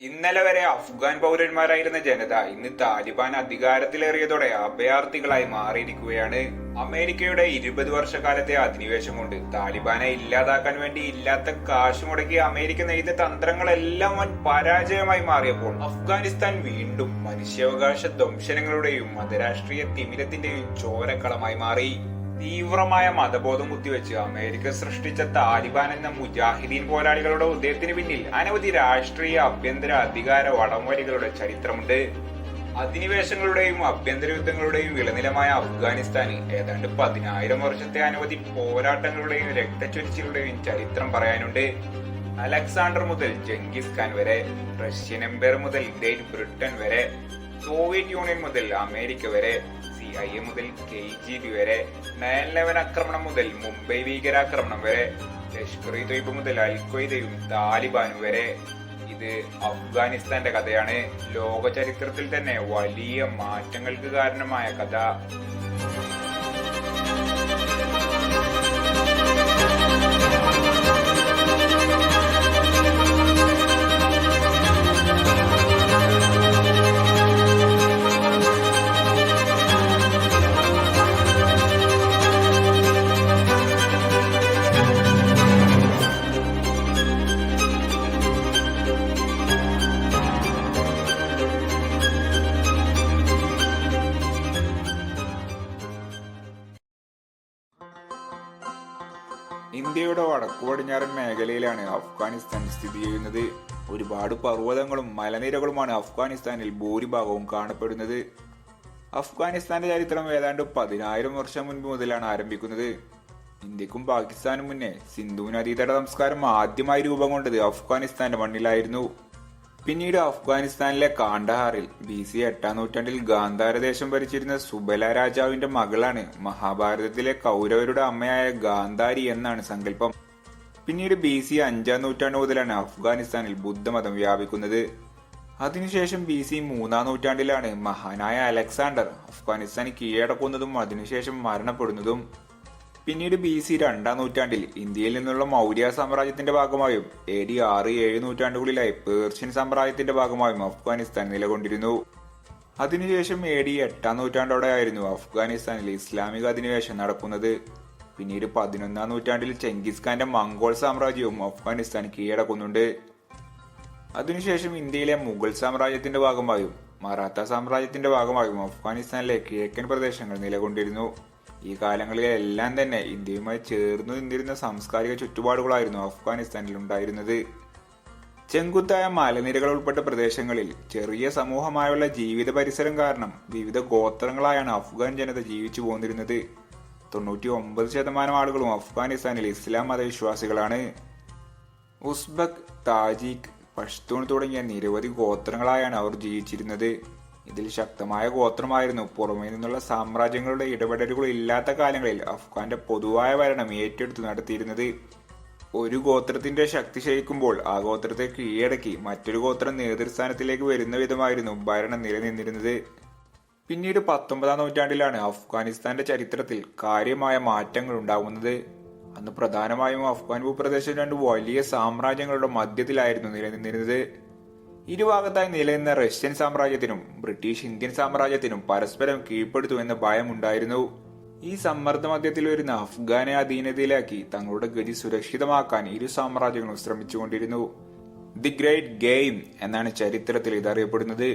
ഇന്നലെ വരെ അഫ്ഗാൻ പൗരന്മാരായിരുന്ന ജനത ഇന്ന് താലിബാൻ അധികാരത്തിലേറിയതോടെ അഭയാർത്ഥികളായി മാറിയിരിക്കുകയാണ്. അമേരിക്കയുടെ 20 വർഷക്കാലത്തെ അധിനിവേശം കൊണ്ട് താലിബാനെ ഇല്ലാതാക്കാൻ വേണ്ടി ഇല്ലാത്ത കാശ് മുടക്കി അമേരിക്ക നെയ്ത തന്ത്രങ്ങളെല്ലാം വൻ പരാജയമായി മാറിയപ്പോൾ അഫ്ഗാനിസ്ഥാൻ വീണ്ടും മനുഷ്യാവകാശ ദംശനങ്ങളുടെയും മതരാഷ്ട്രീയ തിമിരത്തിന്റെയും ചോരക്കളമായി മാറി. തീവ്രമായ മതബോധം കുത്തിവെച്ച് അമേരിക്ക സൃഷ്ടിച്ച താലിബാൻ എന്ന മുജാഹിദീൻ പോരാളികളുടെ ഉദയത്തിന് പിന്നിൽ അനവധി രാഷ്ട്രീയ ആഭ്യന്തര അധികാര വടംവലികളുടെ ചരിത്രമുണ്ട്. അധിനിവേശങ്ങളുടെയും ആഭ്യന്തര യുദ്ധങ്ങളുടെയും വിളനിലമായ അഫ്ഗാനിസ്ഥാന് ഏതാണ്ട് 10,000 വർഷത്തെ അനവധി പോരാട്ടങ്ങളുടെയും രക്തച്ചൊരിച്ചിലുടെയും ചരിത്രം പറയാനുണ്ട്. അലക്സാണ്ടർ മുതൽ ജംഗിസ് ഖാൻ വരെ, റഷ്യൻ എംപയർ മുതൽ ഗ്രേറ്റ് ബ്രിട്ടൻ വരെ, സോവിയറ്റ് യൂണിയൻ മുതൽ അമേരിക്ക വരെ, CIA മുതൽ KGB വരെ, 9/11 ആക്രമണം മുതൽ മുംബൈ ഭീകരാക്രമണം വരെ, ലഷ്കർ-ഇ-തൊയ്ബ മുതൽ അൽ-ഖ്വയ്ദയും താലിബാനും വരെ. ഇത് അഫ്ഗാനിസ്ഥാന്റെ കഥയാണ്. ലോക ചരിത്രത്തിൽ തന്നെ വലിയ മാറ്റങ്ങൾക്ക് കാരണമായ കഥ. ഇന്ത്യയുടെ വടക്കു പടിഞ്ഞാറൻ മേഖലയിലാണ് അഫ്ഗാനിസ്ഥാൻ സ്ഥിതി ചെയ്യുന്നത്. ഒരുപാട് പർവ്വതങ്ങളും മലനിരകളുമാണ് അഫ്ഗാനിസ്ഥാനിൽ ഭൂരിഭാഗവും കാണപ്പെടുന്നത്. അഫ്ഗാനിസ്ഥാന്റെ ചരിത്രം ഏതാണ്ട് 10,000 വർഷം മുൻപ് മുതലാണ് ആരംഭിക്കുന്നത്. ഇന്ത്യക്കും പാകിസ്ഥാനും മുന്നേ സിന്ധു നദീതട സംസ്കാരം ആദ്യമായി രൂപം കൊണ്ടത് അഫ്ഗാനിസ്ഥാന്റെ മണ്ണിലായിരുന്നു. പിന്നീട് അഫ്ഗാനിസ്ഥാനിലെ കാണ്ഡഹാറിൽ BC 8-ാം നൂറ്റാണ്ടിൽ ഗാന്ധാര ദേശം ഭരിച്ചിരുന്ന സുബല രാജാവിന്റെ മകളാണ് മഹാഭാരതത്തിലെ കൗരവരുടെ അമ്മയായ ഗാന്ധാരി എന്നാണ് സങ്കല്പം. പിന്നീട് BC 5-ാം നൂറ്റാണ്ട് മുതലാണ് അഫ്ഗാനിസ്ഥാനിൽ ബുദ്ധമതം വ്യാപിക്കുന്നത്. അതിനുശേഷം BC 3-ാം നൂറ്റാണ്ടിലാണ് മഹാനായ അലക്സാണ്ടർ അഫ്ഗാനിസ്ഥാൻ കീഴടക്കുന്നതും അതിനുശേഷം മരണപ്പെടുന്നതും. പിന്നീട് BC 2-ാം നൂറ്റാണ്ടിൽ ഇന്ത്യയിൽ നിന്നുള്ള മൗര്യ സാമ്രാജ്യത്തിന്റെ ഭാഗമായും AD 6-7 നൂറ്റാണ്ടുകളിലായി പേർഷ്യൻ സാമ്രാജ്യത്തിന്റെ ഭാഗമായും അഫ്ഗാനിസ്ഥാൻ നിലകൊണ്ടിരുന്നു. അതിനുശേഷം AD 8-ാം നൂറ്റാണ്ടോടെയായിരുന്നു അഫ്ഗാനിസ്ഥാനിൽ ഇസ്ലാമിക അധിനിവേശം നടക്കുന്നത്. പിന്നീട് 11-ാം നൂറ്റാണ്ടിൽ ചെങ്കിസ് ഖാന്റെ മംഗോൾ സാമ്രാജ്യവും അഫ്ഗാനിസ്ഥാൻ കീഴടക്കുന്നുണ്ട്. അതിനുശേഷം ഇന്ത്യയിലെ മുഗൾ സാമ്രാജ്യത്തിന്റെ ഭാഗമായും മറാത്ത സാമ്രാജ്യത്തിന്റെ ഭാഗമായും അഫ്ഗാനിസ്ഥാനിലെ കിഴക്കൻ പ്രദേശങ്ങൾ നിലകൊണ്ടിരുന്നു. ഈ കാലങ്ങളിലെല്ലാം തന്നെ ഇന്ത്യയുമായി ചേർന്നു നിന്നിരുന്ന സാംസ്കാരിക ചുറ്റുപാടുകളായിരുന്നു അഫ്ഗാനിസ്ഥാനിൽ ഉണ്ടായിരുന്നത്. ചെങ്കുത്തായ മലനിരകൾ ഉൾപ്പെട്ട പ്രദേശങ്ങളിൽ ചെറിയ സമൂഹമായുള്ള ജീവിത പരിസരം കാരണം വിവിധ ഗോത്രങ്ങളായാണ് അഫ്ഗാൻ ജനത ജീവിച്ചു പോന്നിരുന്നത്. 99% ആളുകളും അഫ്ഗാനിസ്ഥാനിൽ ഇസ്ലാം മതവിശ്വാസികളാണ്. ഉസ്ബെക്, താജിക്, പഷ്തൂൺ തുടങ്ങിയ നിരവധി ഗോത്രങ്ങളായാണ് അവർ ജീവിച്ചിരുന്നത്. ഇതിൽ ശക്തമായ ഗോത്രമായിരുന്നു പുറമേ നിന്നുള്ള സാമ്രാജ്യങ്ങളുടെ ഇടപെടലുകൾ ഇല്ലാത്ത കാലങ്ങളിൽ അഫ്ഗാന്റെ പൊതുവായ ഭരണം ഏറ്റെടുത്തു നടത്തിയിരുന്നത്. ഒരു ഗോത്രത്തിന്റെ ശക്തി ക്ഷയിക്കുമ്പോൾ ആ ഗോത്രത്തെ കീഴടക്കി മറ്റൊരു ഗോത്രം നേതൃസ്ഥാനത്തിലേക്ക് വരുന്ന വിധമായിരുന്നു ഭരണം നിലനിന്നിരുന്നത്. പിന്നീട് 19-ാം നൂറ്റാണ്ടിലാണ് അഫ്ഗാനിസ്ഥാന്റെ ചരിത്രത്തിൽ കാര്യമായ മാറ്റങ്ങൾ ഉണ്ടാകുന്നത്. അന്ന് പ്രധാനമായും അഫ്ഗാൻ ഭൂപ്രദേശം 2 വലിയ സാമ്രാജ്യങ്ങളുടെ മധ്യത്തിലായിരുന്നു നിലനിന്നിരുന്നത്. ഇരുഭാഗത്തായി നിലനിന്ന റഷ്യൻ സാമ്രാജ്യത്തിനും ബ്രിട്ടീഷ് ഇന്ത്യൻ സാമ്രാജ്യത്തിനും പരസ്പരം കീഴ്പ്പെടുത്തുമെന്ന ഭയമുണ്ടായിരുന്നു. ഈ സമ്മർദ്ദ മധ്യത്തിൽ വരുന്ന അഫ്ഗാനെ അധീനതയിലാക്കി തങ്ങളുടെ ഗതി സുരക്ഷിതമാക്കാൻ ഇരു സാമ്രാജ്യങ്ങളും ശ്രമിച്ചുകൊണ്ടിരുന്നു. ദി ഗ്രേറ്റ് ഗെയിം എന്നാണ് ചരിത്രത്തിൽ ഇതറിയപ്പെടുന്നത്.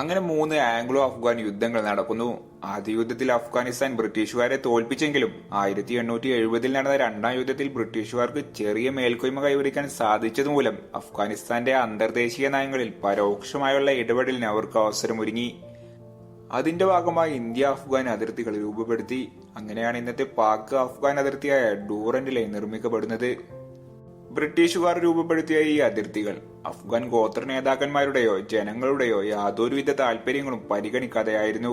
അങ്ങനെ 3 ആംഗ്ലോ അഫ്ഗാൻ യുദ്ധങ്ങൾ നടക്കുന്നു. ആദ്യ യുദ്ധത്തിൽ അഫ്ഗാനിസ്ഥാൻ ബ്രിട്ടീഷുകാരെ തോൽപ്പിച്ചെങ്കിലും 1870-ൽ നടന്ന 2-ാം യുദ്ധത്തിൽ ബ്രിട്ടീഷുകാർക്ക് ചെറിയ മേൽക്കോയ്മ കൈവരിക്കാൻ സാധിച്ചതുമൂലം അഫ്ഗാനിസ്ഥാന്റെ അന്തർദേശീയ നയങ്ങളിൽ പരോക്ഷമായുള്ള ഇടപെടലിന് അവർക്ക് അവസരമൊരുങ്ങി. അതിന്റെ ഭാഗമായി ഇന്ത്യ അഫ്ഗാൻ അതിർത്തികൾ രൂപപ്പെടുത്തി. അങ്ങനെയാണ് ഇന്നത്തെ പാക് അഫ്ഗാൻ അതിർത്തിയായ ഡൂറന്റ് ലൈൻ നിർമ്മിക്കപ്പെടുന്നത്. ബ്രിട്ടീഷുകാർ രൂപപ്പെടുത്തിയ ഈ അതിർത്തികൾ അഫ്ഗാൻ ഗോത്ര നേതാക്കന്മാരുടെയോ ജനങ്ങളുടെയോ യാതൊരുവിധ താല്പര്യങ്ങളും പരിഗണിക്കാതെയായിരുന്നു.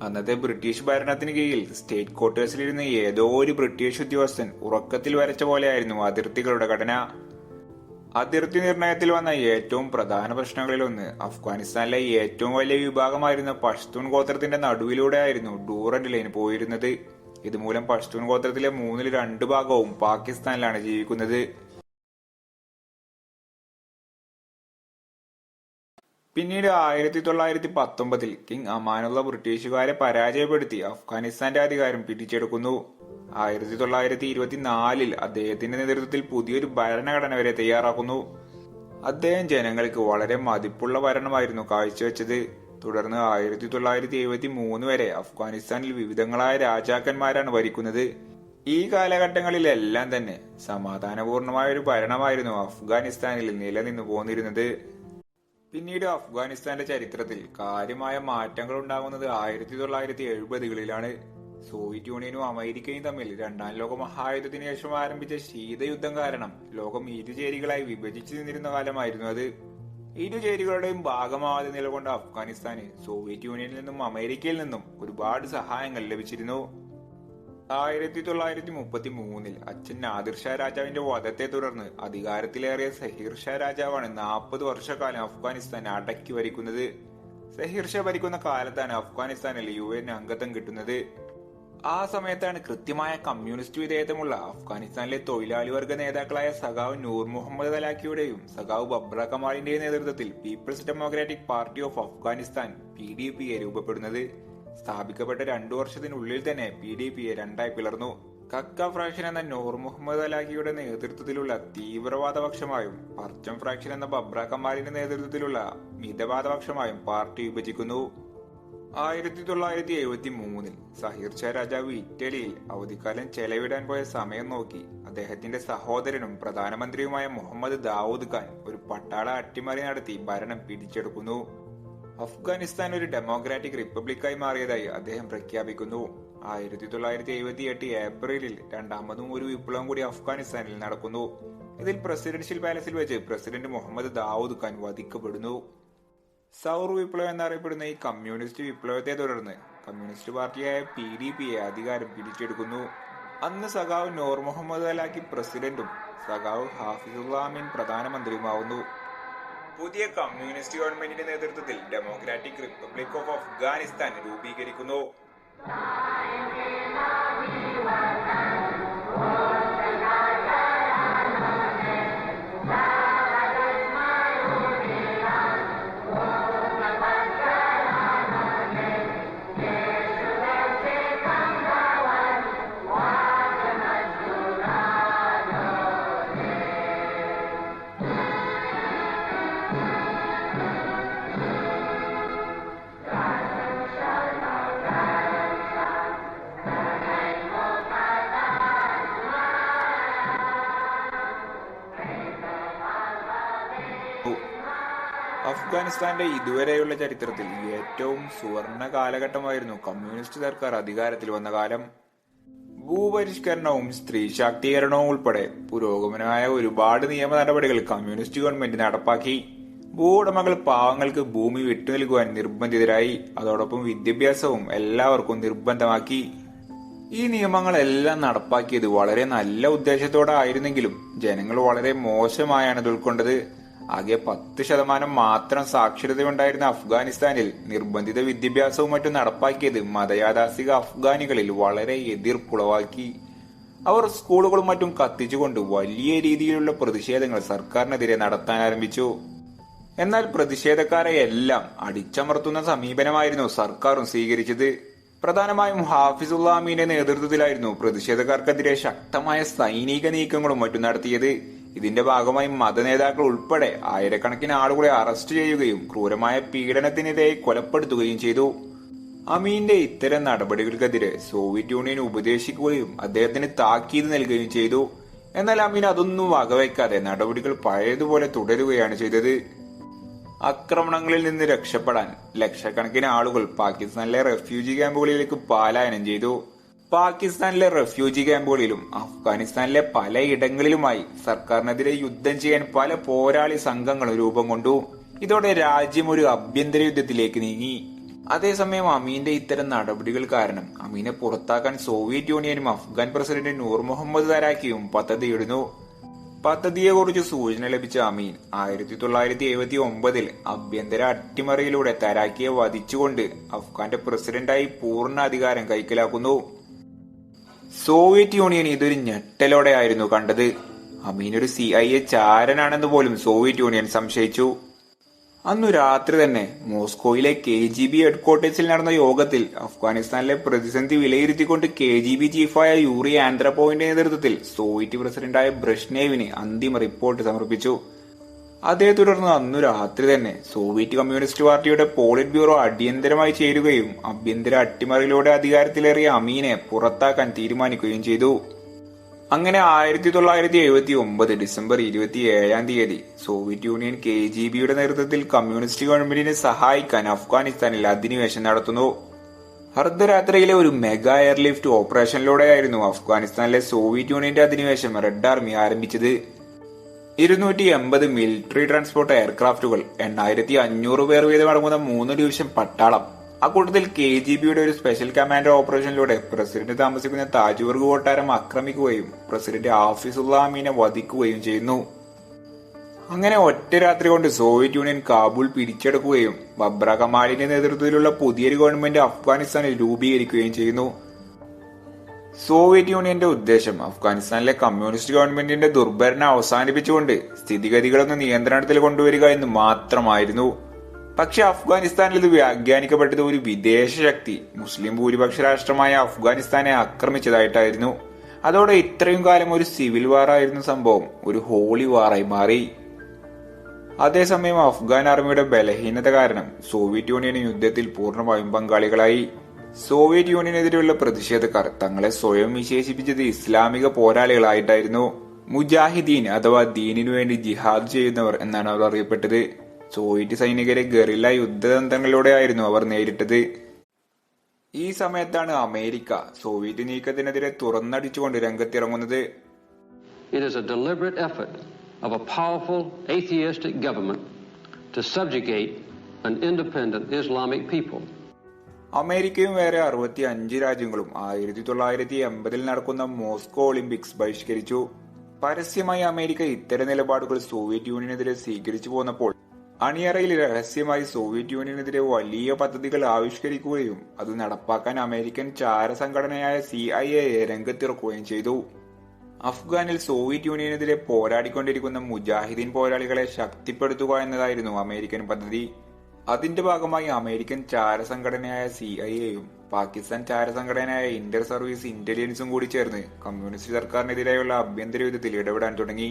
അന്നത്തെ ബ്രിട്ടീഷ് ഭരണത്തിന് കീഴിൽ സ്റ്റേറ്റ് ക്വാർട്ടേഴ്സിലിരുന്ന് ഏതോ ഒരു ബ്രിട്ടീഷ് ഉദ്യോഗസ്ഥൻ ഉറക്കത്തിൽ വരച്ച പോലെയായിരുന്നു അതിർത്തികളുടെ ഘടന. അതിർത്തി നിർണയത്തിൽ വന്ന ഏറ്റവും പ്രധാന പ്രശ്നങ്ങളിലൊന്ന് അഫ്ഗാനിസ്ഥാനിലെ ഏറ്റവും വലിയ വിഭാഗമായിരുന്ന പഷ്തൂൺ ഗോത്രത്തിന്റെ നടുവിലൂടെയായിരുന്നു ഡൂറന്റ് ലൈൻ പോയിരുന്നത്. ഇതുമൂലം പഷ്തൂൺ ഗോത്രത്തിലെ 3-ൽ 2 ഭാഗവും പാകിസ്ഥാനിലാണ് ജീവിക്കുന്നത്. പിന്നീട് 1919 കിങ് അമാനുള്ള ബ്രിട്ടീഷുകാരെ പരാജയപ്പെടുത്തി അഫ്ഗാനിസ്ഥാന്റെ അധികാരം പിടിച്ചെടുക്കുന്നു. 1924 അദ്ദേഹത്തിന്റെ നേതൃത്വത്തിൽ പുതിയൊരു ഭരണഘടന വരെ തയ്യാറാക്കുന്നു. അദ്ദേഹം ജനങ്ങൾക്ക് വളരെ മതിപ്പുള്ള ഭരണമായിരുന്നു കാഴ്ചവെച്ചത്. തുടർന്ന് 1973 വരെ അഫ്ഗാനിസ്ഥാനിൽ വിവിധങ്ങളായ രാജാക്കന്മാരാണ് ഭരിക്കുന്നത്. ഈ കാലഘട്ടങ്ങളിലെല്ലാം തന്നെ സമാധാനപൂർണമായ ഒരു ഭരണമായിരുന്നു അഫ്ഗാനിസ്ഥാനിൽ നിലനിന്നു പോന്നിരുന്നത്. പിന്നീട് അഫ്ഗാനിസ്ഥാന്റെ ചരിത്രത്തിൽ കാര്യമായ മാറ്റങ്ങൾ ഉണ്ടാകുന്നത് 1970കളിലാണ്. സോവിയറ്റ് യൂണിയനും അമേരിക്കയും തമ്മിൽ രണ്ടാം ലോക മഹായുദ്ധത്തിന് ശേഷം ആരംഭിച്ച ശീതയുദ്ധം കാരണം ലോകം ഇരുചേരികളായി വിഭജിച്ചു നിന്നിരുന്ന കാലമായിരുന്നു അത്. ഇരുചേരികളുടെയും ഭാഗമാവാതെ നിലകൊണ്ട അഫ്ഗാനിസ്ഥാന് സോവിയറ്റ് യൂണിയനിൽ നിന്നും അമേരിക്കയിൽ നിന്നും ഒരുപാട് സഹായങ്ങൾ ലഭിച്ചിരുന്നു. 1933 അച്ഛൻ നാദിർ ഷാ രാജാവിന്റെ വധത്തെ തുടർന്ന് അധികാരത്തിലേറിയ സഹീർ ഷാ രാജാവാണ് 40 വർഷക്കാലം അഫ്ഗാനിസ്ഥാൻ അടക്കി ഭരിക്കുന്നത്. സഹീർ ഷാ ഭരിക്കുന്ന കാലത്താണ് അഫ്ഗാനിസ്ഥാനിൽ UN അംഗത്വം കിട്ടുന്നത്. ആ സമയത്താണ് കൃത്യമായ കമ്മ്യൂണിസ്റ്റ് വിധേയത്വമുള്ള അഫ്ഗാനിസ്ഥാനിലെ തൊഴിലാളി വർഗ നേതാക്കളായ സഖാവ് നൂർ മുഹമ്മദ് തലാക്കിയുടെയും സഖാവ് ബബ്ര കമാലിന്റെയും നേതൃത്വത്തിൽ people's democratic party of Afghanistan PDP രൂപപ്പെടുന്നത്. സ്ഥാപിക്കപ്പെട്ട 2 വർഷത്തിനുള്ളിൽ തന്നെ PDP രണ്ടായി പിളർന്നു. കക്ക ഫ്രാക്ഷൻ എന്ന നൂർ മുഹമ്മദ് തലാക്കിയുടെ നേതൃത്വത്തിലുള്ള തീവ്രവാദപക്ഷമായും പർച്ചം ഫ്രാക്ഷൻ എന്ന ബബ്ര കമാലിന്റെ നേതൃത്വത്തിലുള്ള മിതവാദപക്ഷമായും പാർട്ടി വിഭജിക്കുന്നു. 1973 സഹീർ ഷാ രാജാവ് ഇറ്റലിയിൽ അവധിക്കാലം ചെലവിടാൻ പോയ സമയം നോക്കി അദ്ദേഹത്തിന്റെ സഹോദരനും പ്രധാനമന്ത്രിയുമായ മുഹമ്മദ് ദാവൂദ് ഖാൻ ഒരു പട്ടാള അട്ടിമറി നടത്തി ഭരണം പിടിച്ചെടുക്കുന്നു. അഫ്ഗാനിസ്ഥാൻ ഒരു ഡെമോക്രാറ്റിക് റിപ്പബ്ലിക്കായി മാറിയതായി അദ്ദേഹം പ്രഖ്യാപിക്കുന്നു. 1978 ഏപ്രിലിൽ രണ്ടാമതും ഒരു വിപ്ലവം കൂടി അഫ്ഗാനിസ്ഥാനിൽ നടക്കുന്നു. ഇതിൽ പ്രസിഡൻഷ്യൽ പാലസിൽ വെച്ച് പ്രസിഡന്റ് മുഹമ്മദ് ദാവൂദ് ഖാൻ വധിക്കപ്പെടുന്നു. സൗർ വിപ്ലവം എന്നറിയപ്പെടുന്ന ഈ കമ്മ്യൂണിസ്റ്റ് വിപ്ലവത്തെ തുടർന്ന് കമ്മ്യൂണിസ്റ്റ് പാർട്ടിയായ PDP അധികാരം പിടിച്ചെടുക്കുന്നു. അന്ന് സഖാവ് നൂർ മുഹമ്മദ് തലാക്കി പ്രസിഡന്റും സഖാവ് ഹാഫിസുള്ള അമീൻ പ്രധാനമന്ത്രിയുമാവുന്നു. പുതിയ കമ്മ്യൂണിസ്റ്റ് ഗവൺമെന്റിന്റെ നേതൃത്വത്തിൽ ഡെമോക്രാറ്റിക് റിപ്പബ്ലിക് ഓഫ് അഫ്ഗാനിസ്ഥാൻ രൂപീകരിക്കുന്നു. അഫ്ഗാനിസ്ഥാന്റെ ഇതുവരെയുള്ള ചരിത്രത്തിൽ ഏറ്റവും സുവർണ കാലഘട്ടമായിരുന്നു കമ്മ്യൂണിസ്റ്റ് സർക്കാർ അധികാരത്തിൽ വന്ന കാലം. ഭൂപരിഷ്കരണവും സ്ത്രീ ശാക്തീകരണവും ഉൾപ്പെടെ പുരോഗമനമായ ഒരുപാട് നിയമ നടപടികൾ കമ്മ്യൂണിസ്റ്റ് ഗവൺമെന്റ് നടപ്പാക്കി. ഭൂവുടമകൾ പാവങ്ങൾക്ക് ഭൂമി വിട്ടു നൽകുവാൻ നിർബന്ധിതരായി. അതോടൊപ്പം വിദ്യാഭ്യാസവും എല്ലാവർക്കും നിർബന്ധമാക്കി. ഈ നിയമങ്ങളെല്ലാം നടപ്പാക്കിയത് വളരെ നല്ല ഉദ്ദേശത്തോടെ ആയിരുന്നെങ്കിലും ജനങ്ങൾ വളരെ മോശമായാണ് ഇത് ഉൾക്കൊണ്ടത്. ആകെ 10% മാത്രം സാക്ഷരതയുണ്ടായിരുന്ന അഫ്ഗാനിസ്ഥാനിൽ നിർബന്ധിത വിദ്യാഭ്യാസവും മറ്റും നടപ്പാക്കിയത് മതയാഥാസ്ഥിക അഫ്ഗാനികളിൽ വളരെ എതിർപ്പുളവാക്കി. അവർ സ്കൂളുകളും മറ്റും കത്തിച്ചുകൊണ്ട് വലിയ രീതിയിലുള്ള പ്രതിഷേധങ്ങൾ സർക്കാരിനെതിരെ നടത്താൻ ആരംഭിച്ചു. എന്നാൽ പ്രതിഷേധക്കാരെ എല്ലാം അടിച്ചമർത്തുന്ന സമീപനമായിരുന്നു സർക്കാരും സ്വീകരിച്ചത്. പ്രധാനമായും ഹാഫിസുള്ള അമീന്റെ നേതൃത്വത്തിലായിരുന്നു പ്രതിഷേധക്കാർക്കെതിരെ ശക്തമായ സൈനിക നീക്കങ്ങളും മറ്റും നടത്തിയത്. ഇതിന്റെ ഭാഗമായി മതനേതാക്കൾ ഉൾപ്പെടെ ആയിരക്കണക്കിന് ആളുകളെ അറസ്റ്റ് ചെയ്യുകയും ക്രൂരമായ പീഡനത്തിനിരയായി കൊലപ്പെടുത്തുകയും ചെയ്തു. അമീന്റെ ഇത്തരം നടപടികൾക്കെതിരെ സോവിയറ്റ് യൂണിയൻ ഉപദേശിക്കുകയും അദ്ദേഹത്തിന് താക്കീത് നൽകുകയും ചെയ്തു. എന്നാൽ അമീൻ അതൊന്നും വകവയ്ക്കാതെ നടപടികൾ പഴയതുപോലെ തുടരുകയാണ് ചെയ്തത്. ആക്രമണങ്ങളിൽ നിന്ന് രക്ഷപ്പെടാൻ ലക്ഷക്കണക്കിന് ആളുകൾ പാകിസ്ഥാനിലെ റെഫ്യൂജി ക്യാമ്പുകളിലേക്ക് പലായനം ചെയ്തു. പാകിസ്ഥാനിലെ റെഫ്യൂജി ക്യാമ്പുകളിലും അഫ്ഗാനിസ്ഥാനിലെ പലയിടങ്ങളിലുമായി സർക്കാരിനെതിരെ യുദ്ധം ചെയ്യാൻ പല പോരാളി സംഘങ്ങളും രൂപം കൊണ്ടു. ഇതോടെ രാജ്യം ഒരു ആഭ്യന്തര യുദ്ധത്തിലേക്ക് നീങ്ങി. അതേസമയം അമീന്റെ ഇത്തരം നടപടികൾ കാരണം അമീനെ പുറത്താക്കാൻ സോവിയറ്റ് യൂണിയനും അഫ്ഗാൻ പ്രസിഡന്റ് നൂർ മുഹമ്മദ് തലാക്കിയും പദ്ധതിയിടുന്നു. പദ്ധതിയെക്കുറിച്ച് സൂചന ലഭിച്ച അമീൻ 1979 ആഭ്യന്തര അട്ടിമറിയിലൂടെ തലാക്കിയെ വധിച്ചുകൊണ്ട് അഫ്ഗാന്റെ പ്രസിഡന്റായി പൂർണ്ണ അധികാരം കൈക്കലാക്കുന്നു. സോവിയറ്റ് യൂണിയൻ ഇതൊരു ഞെട്ടലോടെയായിരുന്നു കണ്ടത്. അമീൻ ഒരു CIA ചാരനാണെന്ന് പോലും സോവിയറ്റ് യൂണിയൻ സംശയിച്ചു. അന്നു രാത്രി തന്നെ മോസ്കോയിലെ KGB ഹെഡ്ക്വാർട്ടേഴ്സിൽ നടന്ന യോഗത്തിൽ അഫ്ഗാനിസ്ഥാനിലെ പ്രതിസന്ധി വിലയിരുത്തിക്കൊണ്ട് KGB ചീഫായ യൂറി ആന്ത്രപ്പോവിന്റെ നേതൃത്വത്തിൽ സോവിയറ്റ് പ്രസിഡന്റായ ബ്രഷ്നേവിന് അന്തിമ റിപ്പോർട്ട് സമർപ്പിച്ചു. അതേ തുടർന്ന് അന്നു രാത്രി തന്നെ സോവിയറ്റ് കമ്മ്യൂണിസ്റ്റ് പാർട്ടിയുടെ പോളിറ്റ് ബ്യൂറോ അടിയന്തരമായി ചേരുകയും ആഭ്യന്തര അട്ടിമറിയിലൂടെ അധികാരത്തിലേറിയ അമീനെ പുറത്താക്കാൻ തീരുമാനിക്കുകയും ചെയ്തു. അങ്ങനെ 1979 ഡിസംബർ 27 സോവിയറ്റ് യൂണിയൻ KGBയുടെ നേതൃത്വത്തിൽ കമ്മ്യൂണിസ്റ്റ് ഗവൺമെന്റിനെ സഹായിക്കാൻ അഫ്ഗാനിസ്ഥാനിൽ അധിനിവേശം നടത്തുന്നു. അർദ്ധരാത്രിയിലെ ഒരു മെഗാ എയർലിഫ്റ്റ് ഓപ്പറേഷനിലൂടെയായിരുന്നു അഫ്ഗാനിസ്ഥാനിലെ സോവിയറ്റ് യൂണിയന്റെ അധിനിവേശം റെഡ് ആർമി ആരംഭിച്ചത്. 280 മിലിറ്ററി ട്രാൻസ്പോർട്ട് എയർക്രാഫ്റ്റുകൾ, 8500 പേർ വീതം അടങ്ങുന്ന 3 ഡിവിഷൻ പട്ടാളം, അക്കൂട്ടത്തിൽ KGBയുടെ ഒരു സ്പെഷ്യൽ കമാൻഡർ ഓപ്പറേഷനിലൂടെ പ്രസിഡന്റ് താമസിക്കുന്ന താജ്വർഗ് കൊട്ടാരം ആക്രമിക്കുകയും പ്രസിഡന്റ് ഹാഫിസുള്ള അമീനെ വധിക്കുകയും ചെയ്യുന്നു. അങ്ങനെ ഒറ്റ രാത്രി കൊണ്ട് സോവിയറ്റ് യൂണിയൻ കാബൂൾ പിടിച്ചെടുക്കുകയും ബബ്ര കമാലിന്റെ നേതൃത്വത്തിലുള്ള പുതിയൊരു ഗവൺമെന്റ് അഫ്ഗാനിസ്ഥാനിൽ രൂപീകരിക്കുകയും ചെയ്യുന്നു. സോവിയറ്റ് യൂണിയന്റെ ഉദ്ദേശം അഫ്ഗാനിസ്ഥാനിലെ കമ്മ്യൂണിസ്റ്റ് ഗവൺമെന്റിന്റെ ദുർഭരണം അവസാനിപ്പിച്ചുകൊണ്ട് സ്ഥിതിഗതികളൊന്ന് നിയന്ത്രണത്തിൽ കൊണ്ടുവരിക എന്ന് മാത്രമായിരുന്നു. പക്ഷെ അഫ്ഗാനിസ്ഥാനിൽ ഇത് വ്യാഖ്യാനിക്കപ്പെട്ടത് ഒരു വിദേശ ശക്തി മുസ്ലിം ഭൂരിപക്ഷ രാഷ്ട്രമായ അഫ്ഗാനിസ്ഥാനെ ആക്രമിച്ചതായിട്ടായിരുന്നു. അതോടെ ഇത്രയും കാലം ഒരു സിവിൽ വാർ ആയിരുന്ന സംഭവം ഒരു ഹോളി വാറായി മാറി. അതേസമയം അഫ്ഗാൻ ആർമിയുടെ ബലഹീനത കാരണം സോവിയറ്റ് യൂണിയൻ യുദ്ധത്തിൽ പൂർണ്ണമായും പങ്കാളികളായി. സോവിയറ്റ് യൂണിയനെതിരെയുള്ള പ്രതിഷേധക്കാർ തങ്ങളെ സ്വയം വിശേഷിപ്പിച്ചത് ഇസ്ലാമിക പോരാളികളായിട്ടായിരുന്നു. മുജാഹിദീൻ അഥവാ ദീനിനു വേണ്ടി ജിഹാദ് ചെയ്യുന്നവർ എന്നാണ് അവർ അറിയപ്പെട്ടത്. സോവിയറ്റ് സൈനികരെ ഗറില്ല യുദ്ധതന്ത്രങ്ങളിലൂടെയായിരുന്നു അവർ നേരിട്ടത്. ഈ സമയത്താണ് അമേരിക്ക സോവിയറ്റ് നീക്കത്തിനെതിരെ തുറന്നടിച്ചുകൊണ്ട് രംഗത്തിറങ്ങുന്നത്. It is a deliberate effort of a powerful atheistic government to subjugate an independent Islamic people. അമേരിക്കയും വേറെ 65 രാജ്യങ്ങളും 1980 നടക്കുന്ന മോസ്കോ ഒളിമ്പിക്സ് ബഹിഷ്കരിച്ചു. പരസ്യമായി അമേരിക്ക ഇത്തരം നിലപാടുകൾ സോവിയറ്റ് യൂണിയനെതിരെ സ്വീകരിച്ചു പോന്നപ്പോൾ അണിയറയിൽ രഹസ്യമായി സോവിയറ്റ് യൂണിയനെതിരെ വലിയ പദ്ധതികൾ ആവിഷ്കരിക്കുകയും അത് നടപ്പാക്കാൻ അമേരിക്കൻ ചാരസംഘടനയായ CIA രംഗത്തിറക്കുകയും ചെയ്തു. അഫ്ഗാനിൽ സോവിയറ്റ് യൂണിയനെതിരെ പോരാടിക്കൊണ്ടിരിക്കുന്ന മുജാഹിദീൻ പോരാളികളെ ശക്തിപ്പെടുത്തുക എന്നതായിരുന്നു അമേരിക്കൻ പദ്ധതി. അതിന്റെ ഭാഗമായി അമേരിക്കൻ ചാരസംഘടനയായ CIAയും പാകിസ്ഥാൻ ചാരസംഘടനയായ ഇന്റർ സർവീസ് ഇന്റലിജൻസും കൂടി ചേർന്ന് കമ്മ്യൂണിസ്റ്റ് സർക്കാരിനെതിരെയുള്ള ആഭ്യന്തര യുദ്ധത്തിൽ ഇടപെടാൻ തുടങ്ങി.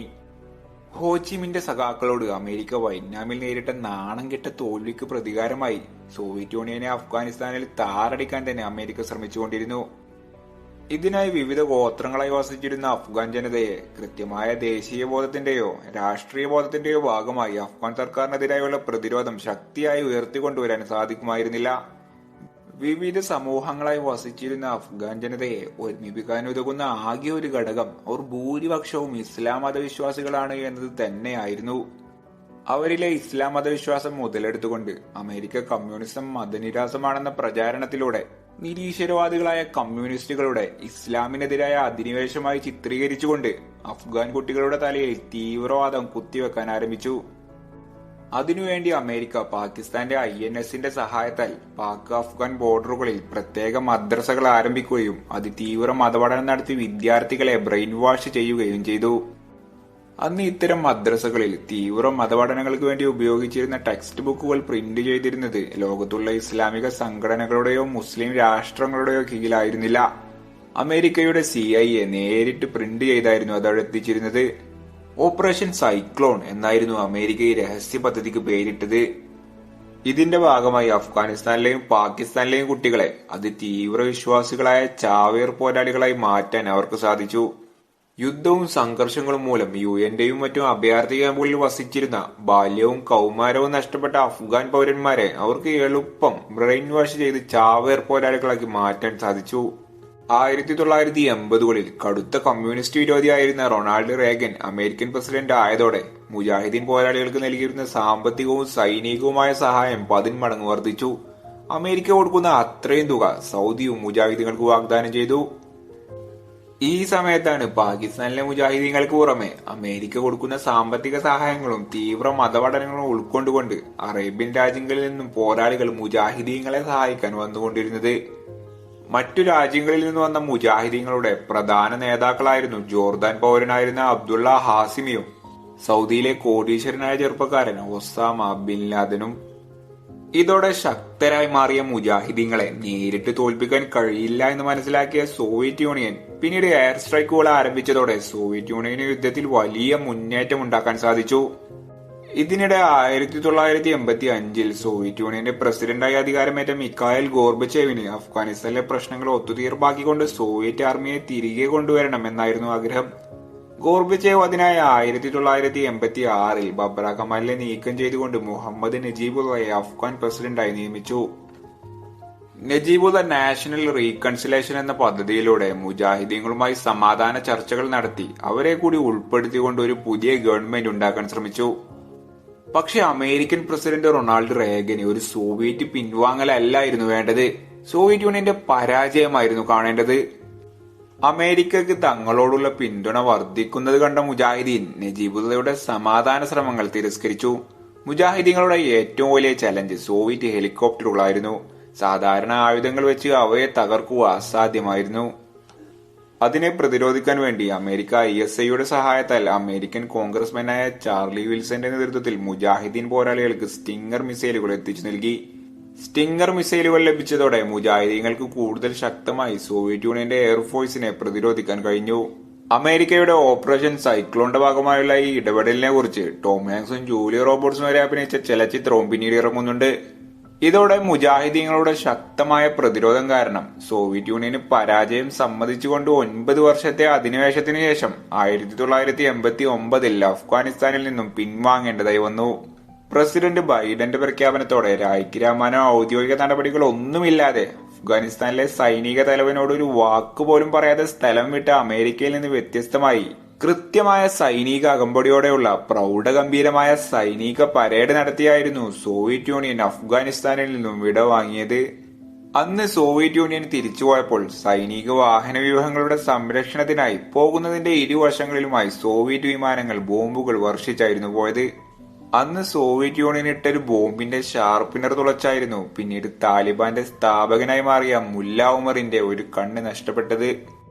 ഹോച്ചിമിന്റെ സഖാക്കളോട് അമേരിക്ക വൈറ്റ്നാമിൽ നേരിട്ട നാണം കെട്ട തോൽവിക്ക് പ്രതികാരമായി സോവിയറ്റ് യൂണിയനെ അഫ്ഗാനിസ്ഥാനിൽ താറടിക്കാൻ തന്നെ അമേരിക്ക ശ്രമിച്ചുകൊണ്ടിരുന്നു. ഇതിനായി വിവിധ ഗോത്രങ്ങളായി വസിച്ചിരുന്ന അഫ്ഗാൻ ജനതയെ കൃത്യമായ ദേശീയ ബോധത്തിന്റെയോ രാഷ്ട്രീയ ബോധത്തിന്റെയോ ഭാഗമായി അഫ്ഗാൻ സർക്കാരിനെതിരായുള്ള പ്രതിരോധം ശക്തിയായി ഉയർത്തിക്കൊണ്ടുവരാൻ സാധിക്കുമായിരുന്നില്ല. വിവിധ സമൂഹങ്ങളായി വസിച്ചിരുന്ന അഫ്ഗാൻ ജനതയെ ഒരുമിപ്പിക്കാൻ ഉതകുന്ന ആകെ ഒരു ഘടകം അവർ ഭൂരിപക്ഷവും ഇസ്ലാം മതവിശ്വാസികളാണ് എന്നത് തന്നെയായിരുന്നു. അവരിലെ ഇസ്ലാം മതവിശ്വാസം മുതലെടുത്തുകൊണ്ട് അമേരിക്ക കമ്മ്യൂണിസം മതനിരാസമാണെന്ന പ്രചാരണത്തിലൂടെ നിരീശ്വരവാദികളായ കമ്മ്യൂണിസ്റ്റുകളുടെ ഇസ്ലാമിനെതിരായ അധിനിവേശമായി ചിത്രീകരിച്ചുകൊണ്ട് അഫ്ഗാൻ കുട്ടികളുടെ തലയിൽ തീവ്രവാദം കുത്തിവെക്കാൻ ആരംഭിച്ചു. അതിനുവേണ്ടി അമേരിക്ക പാകിസ്ഥാന്റെ INSന്റെ സഹായത്താൽ പാക് അഫ്ഗാൻ ബോർഡറുകളിൽ പ്രത്യേക മദ്രസകൾ ആരംഭിക്കുകയും അതിതീവ്ര മതപഠനം നടത്തി വിദ്യാർത്ഥികളെ ബ്രെയിൻ വാഷ് ചെയ്യുകയും ചെയ്തു. അന്ന് ഇത്തരം മദ്രസകളിൽ തീവ്ര മതപഠനങ്ങൾക്ക് വേണ്ടി ഉപയോഗിച്ചിരുന്ന ടെക്സ്റ്റ് ബുക്കുകൾ പ്രിന്റ് ചെയ്തിരുന്നത് ലോകത്തുള്ള ഇസ്ലാമിക സംഘടനകളുടെയോ മുസ്ലിം രാഷ്ട്രങ്ങളുടെയോ കീഴിലായിരുന്നില്ല. അമേരിക്കയുടെ CIA നേരിട്ട് പ്രിന്റ് ചെയ്തായിരുന്നു അത് അവിടെ എത്തിച്ചിരുന്നത്. ഓപ്പറേഷൻ സൈക്ലോൺ എന്നായിരുന്നു അമേരിക്ക ഈ രഹസ്യ പദ്ധതിക്ക് പേരിട്ടത്. ഇതിന്റെ ഭാഗമായി അഫ്ഗാനിസ്ഥാനിലെയും പാകിസ്ഥാനിലെയും കുട്ടികളെ അതിതീവ്ര വിശ്വാസികളായ ചാവേർ പോരാളികളായി മാറ്റാൻ അവർക്ക് സാധിച്ചു. യുദ്ധവും സംഘർഷങ്ങളും മൂലം UNന്റെയും മറ്റും അഭയാർത്ഥി ക്യാമ്പുകളിൽ വസിച്ചിരുന്ന ബാല്യവും കൗമാരവും നഷ്ടപ്പെട്ട അഫ്ഗാൻ പൗരന്മാരെ അവർക്ക് എളുപ്പം ബ്രെയിൻ വാഷ് ചെയ്ത് ചാവേർ പോരാളികളാക്കി മാറ്റാൻ സാധിച്ചു. 1980കളിൽ കടുത്ത കമ്മ്യൂണിസ്റ്റ് വിരോധിയായിരുന്ന റൊണാൾഡ് റേഗൻ അമേരിക്കൻ പ്രസിഡന്റ് ആയതോടെ മുജാഹിദീൻ പോരാളികൾക്ക് നൽകിയിരുന്ന സാമ്പത്തികവും സൈനികവുമായ സഹായം 10 മടങ്ങ് വർദ്ധിച്ചു. അമേരിക്ക കൊടുക്കുന്ന അത്രയും തുക സൗദിയും മുജാഹിദീങ്ങൾക്ക് വാഗ്ദാനം ചെയ്തു. ഈ സമയത്താണ് പാകിസ്ഥാനിലെ മുജാഹിദീങ്ങൾക്ക് പുറമെ അമേരിക്ക കൊടുക്കുന്ന സാമ്പത്തിക സഹായങ്ങളും തീവ്ര മതപഠനങ്ങളും ഉൾക്കൊണ്ടുകൊണ്ട് അറേബ്യൻ രാജ്യങ്ങളിൽ നിന്നും പോരാളികൾ മുജാഹിദീങ്ങളെ സഹായിക്കാൻ വന്നുകൊണ്ടിരുന്നത്. മറ്റു രാജ്യങ്ങളിൽ നിന്ന് വന്ന മുജാഹിദീങ്ങളുടെ പ്രധാന നേതാക്കളായിരുന്നു ജോർദാൻ പൗരനായിരുന്ന അബ്ദുള്ള ഹാസിമിയും സൗദിയിലെ കോടീശ്വരനായ ചെറുപ്പക്കാരൻ ഒസാമ ബിൻ ലാദനും. ഇതോടെ ശക്തരായി മാറിയ മുജാഹിദീങ്ങളെ നേരിട്ട് തോൽപ്പിക്കാൻ കഴിയില്ല എന്ന് മനസ്സിലാക്കിയ സോവിയറ്റ് യൂണിയൻ പിന്നീട് എയർ സ്ട്രൈക്കുകൾ ആരംഭിച്ചതോടെ സോവിയറ്റ് യൂണിയന് യുദ്ധത്തിൽ വലിയ മുന്നേറ്റം ഉണ്ടാക്കാൻ സാധിച്ചു. ഇതിനിടെ 1985 സോവിയറ്റ് യൂണിയന്റെ പ്രസിഡന്റായി അധികാരമേറ്റ മിഖായിൽ ഗോർബച്ചേവിന് അഫ്ഗാനിസ്ഥാനിലെ പ്രശ്നങ്ങൾ ഒത്തുതീർപ്പാക്കിക്കൊണ്ട് സോവിയറ്റ് ആർമിയെ തിരികെ കൊണ്ടുവരണം എന്നായിരുന്നു ആഗ്രഹം. ഗോർബച്ചേവ് അതിനായി 1986 ബബ്ര കമാലിനെ നീക്കം ചെയ്തുകൊണ്ട് മുഹമ്മദ് നജീബുള്ളയെ അഫ്ഗാൻ പ്രസിഡന്റായി നിയമിച്ചു. നജീബുള്ള നാഷണൽ റീകൺസിലേഷൻ എന്ന പദ്ധതിയിലൂടെ മുജാഹിദീങ്ങളുമായി സമാധാന ചർച്ചകൾ നടത്തി അവരെ കൂടി ഉൾപ്പെടുത്തിക്കൊണ്ട് ഒരു പുതിയ ഗവൺമെന്റ് ഉണ്ടാക്കാൻ ശ്രമിച്ചു. പക്ഷെ അമേരിക്കൻ പ്രസിഡന്റ് റൊണാൾഡ് റേഗന് ഒരു സോവിയറ്റ് പിൻവാങ്ങലല്ലായിരുന്നു വേണ്ടത്, സോവിയറ്റ് യൂണിയന്റെ പരാജയമായിരുന്നു കാണേണ്ടത്. അമേരിക്കക്ക് തങ്ങളോടുള്ള പിന്തുണ വർദ്ധിക്കുന്നത് കണ്ട മുജാഹിദീൻ നജീബുള്ളയുടെ സമാധാന ശ്രമങ്ങൾ തിരസ്കരിച്ചു. മുജാഹിദീങ്ങളുടെ ഏറ്റവും വലിയ ചലഞ്ച് സോവിയറ്റ് ഹെലികോപ്റ്ററുകളായിരുന്നു. സാധാരണ ആയുധങ്ങൾ വെച്ച് അവയെ തകർക്കുക അസാധ്യമായിരുന്നു. അതിനെ പ്രതിരോധിക്കാൻ വേണ്ടി അമേരിക്ക ISIയുടെ സഹായത്താൽ അമേരിക്കൻ കോൺഗ്രസ്മാനായ ചാർലി വിൽസന്റെ നേതൃത്വത്തിൽ മുജാഹിദീൻ പോരാളികൾക്ക് സ്റ്റിംഗർ മിസൈലുകൾ എത്തിച്ചു നൽകി. സ്റ്റിംഗർ മിസൈലുകൾ ലഭിച്ചതോടെ മുജാഹിദീങ്ങൾക്ക് കൂടുതൽ ശക്തമായി സോവിയറ്റ് യൂണിയന്റെ എയർഫോഴ്സിനെ പ്രതിരോധിക്കാൻ കഴിഞ്ഞു. അമേരിക്കയുടെ ഓപ്പറേഷൻ സൈക്ലോണിന്റെ ഭാഗമായുള്ള ഈ ഇടപെടലിനെ കുറിച്ച് ടോം ഹാങ്സും ജൂലിയ റോബർട്ട്സും വരെ അഭിനയിച്ച ചലച്ചിത്രവും പിന്നീട് ഇറങ്ങുന്നുണ്ട്. ഇതോടെ മുജാഹിദീങ്ങളുടെ ശക്തമായ പ്രതിരോധം കാരണം സോവിയറ്റ് യൂണിയന് പരാജയം സമ്മതിച്ചുകൊണ്ട് 9 വർഷത്തെ അധിനിവേശത്തിന് ശേഷം 1989 അഫ്ഗാനിസ്ഥാനിൽ നിന്നും പിൻവാങ്ങേണ്ടതായി വന്നു. പ്രസിഡന്റ് ബൈഡന്റെ പ്രഖ്യാപനത്തോടെ രാജ്യരാമാനോ ഔദ്യോഗിക നടപടികൾ ഒന്നുമില്ലാതെ അഫ്ഗാനിസ്ഥാനിലെ സൈനിക തലവനോട് ഒരു വാക്കുപോലും പറയാതെ സ്ഥലം വിട്ട അമേരിക്കയിൽ നിന്ന് വ്യത്യസ്തമായി കൃത്യമായ സൈനിക അകമ്പടിയോടെയുള്ള പ്രൗഢഗംഭീരമായ സൈനിക പരേഡ് നടത്തിയായിരുന്നു സോവിയറ്റ് യൂണിയൻ അഫ്ഗാനിസ്ഥാനിൽ നിന്നും വിടവാങ്ങിയത്. അന്ന് സോവിയറ്റ് യൂണിയൻ തിരിച്ചുപോയപ്പോൾ സൈനിക വാഹന വ്യൂഹങ്ങളുടെ സംരക്ഷണത്തിനായി പോകുന്നതിന്റെ ഇരുവശങ്ങളിലുമായി സോവിയറ്റ് വിമാനങ്ങൾ ബോംബുകൾ വർഷിച്ചായിരുന്നു പോയത്. അന്ന് സോവിയറ്റ് യൂണിയൻ ഇട്ടൊരു ബോംബിന്റെ ഷാർപ്പിനർ തുളച്ചായിരുന്നു പിന്നീട് താലിബാന്റെ സ്ഥാപകനായി മാറിയ മുല്ല ഉമറിന്റെ ഒരു കണ്ണ് നഷ്ടപ്പെട്ടത്.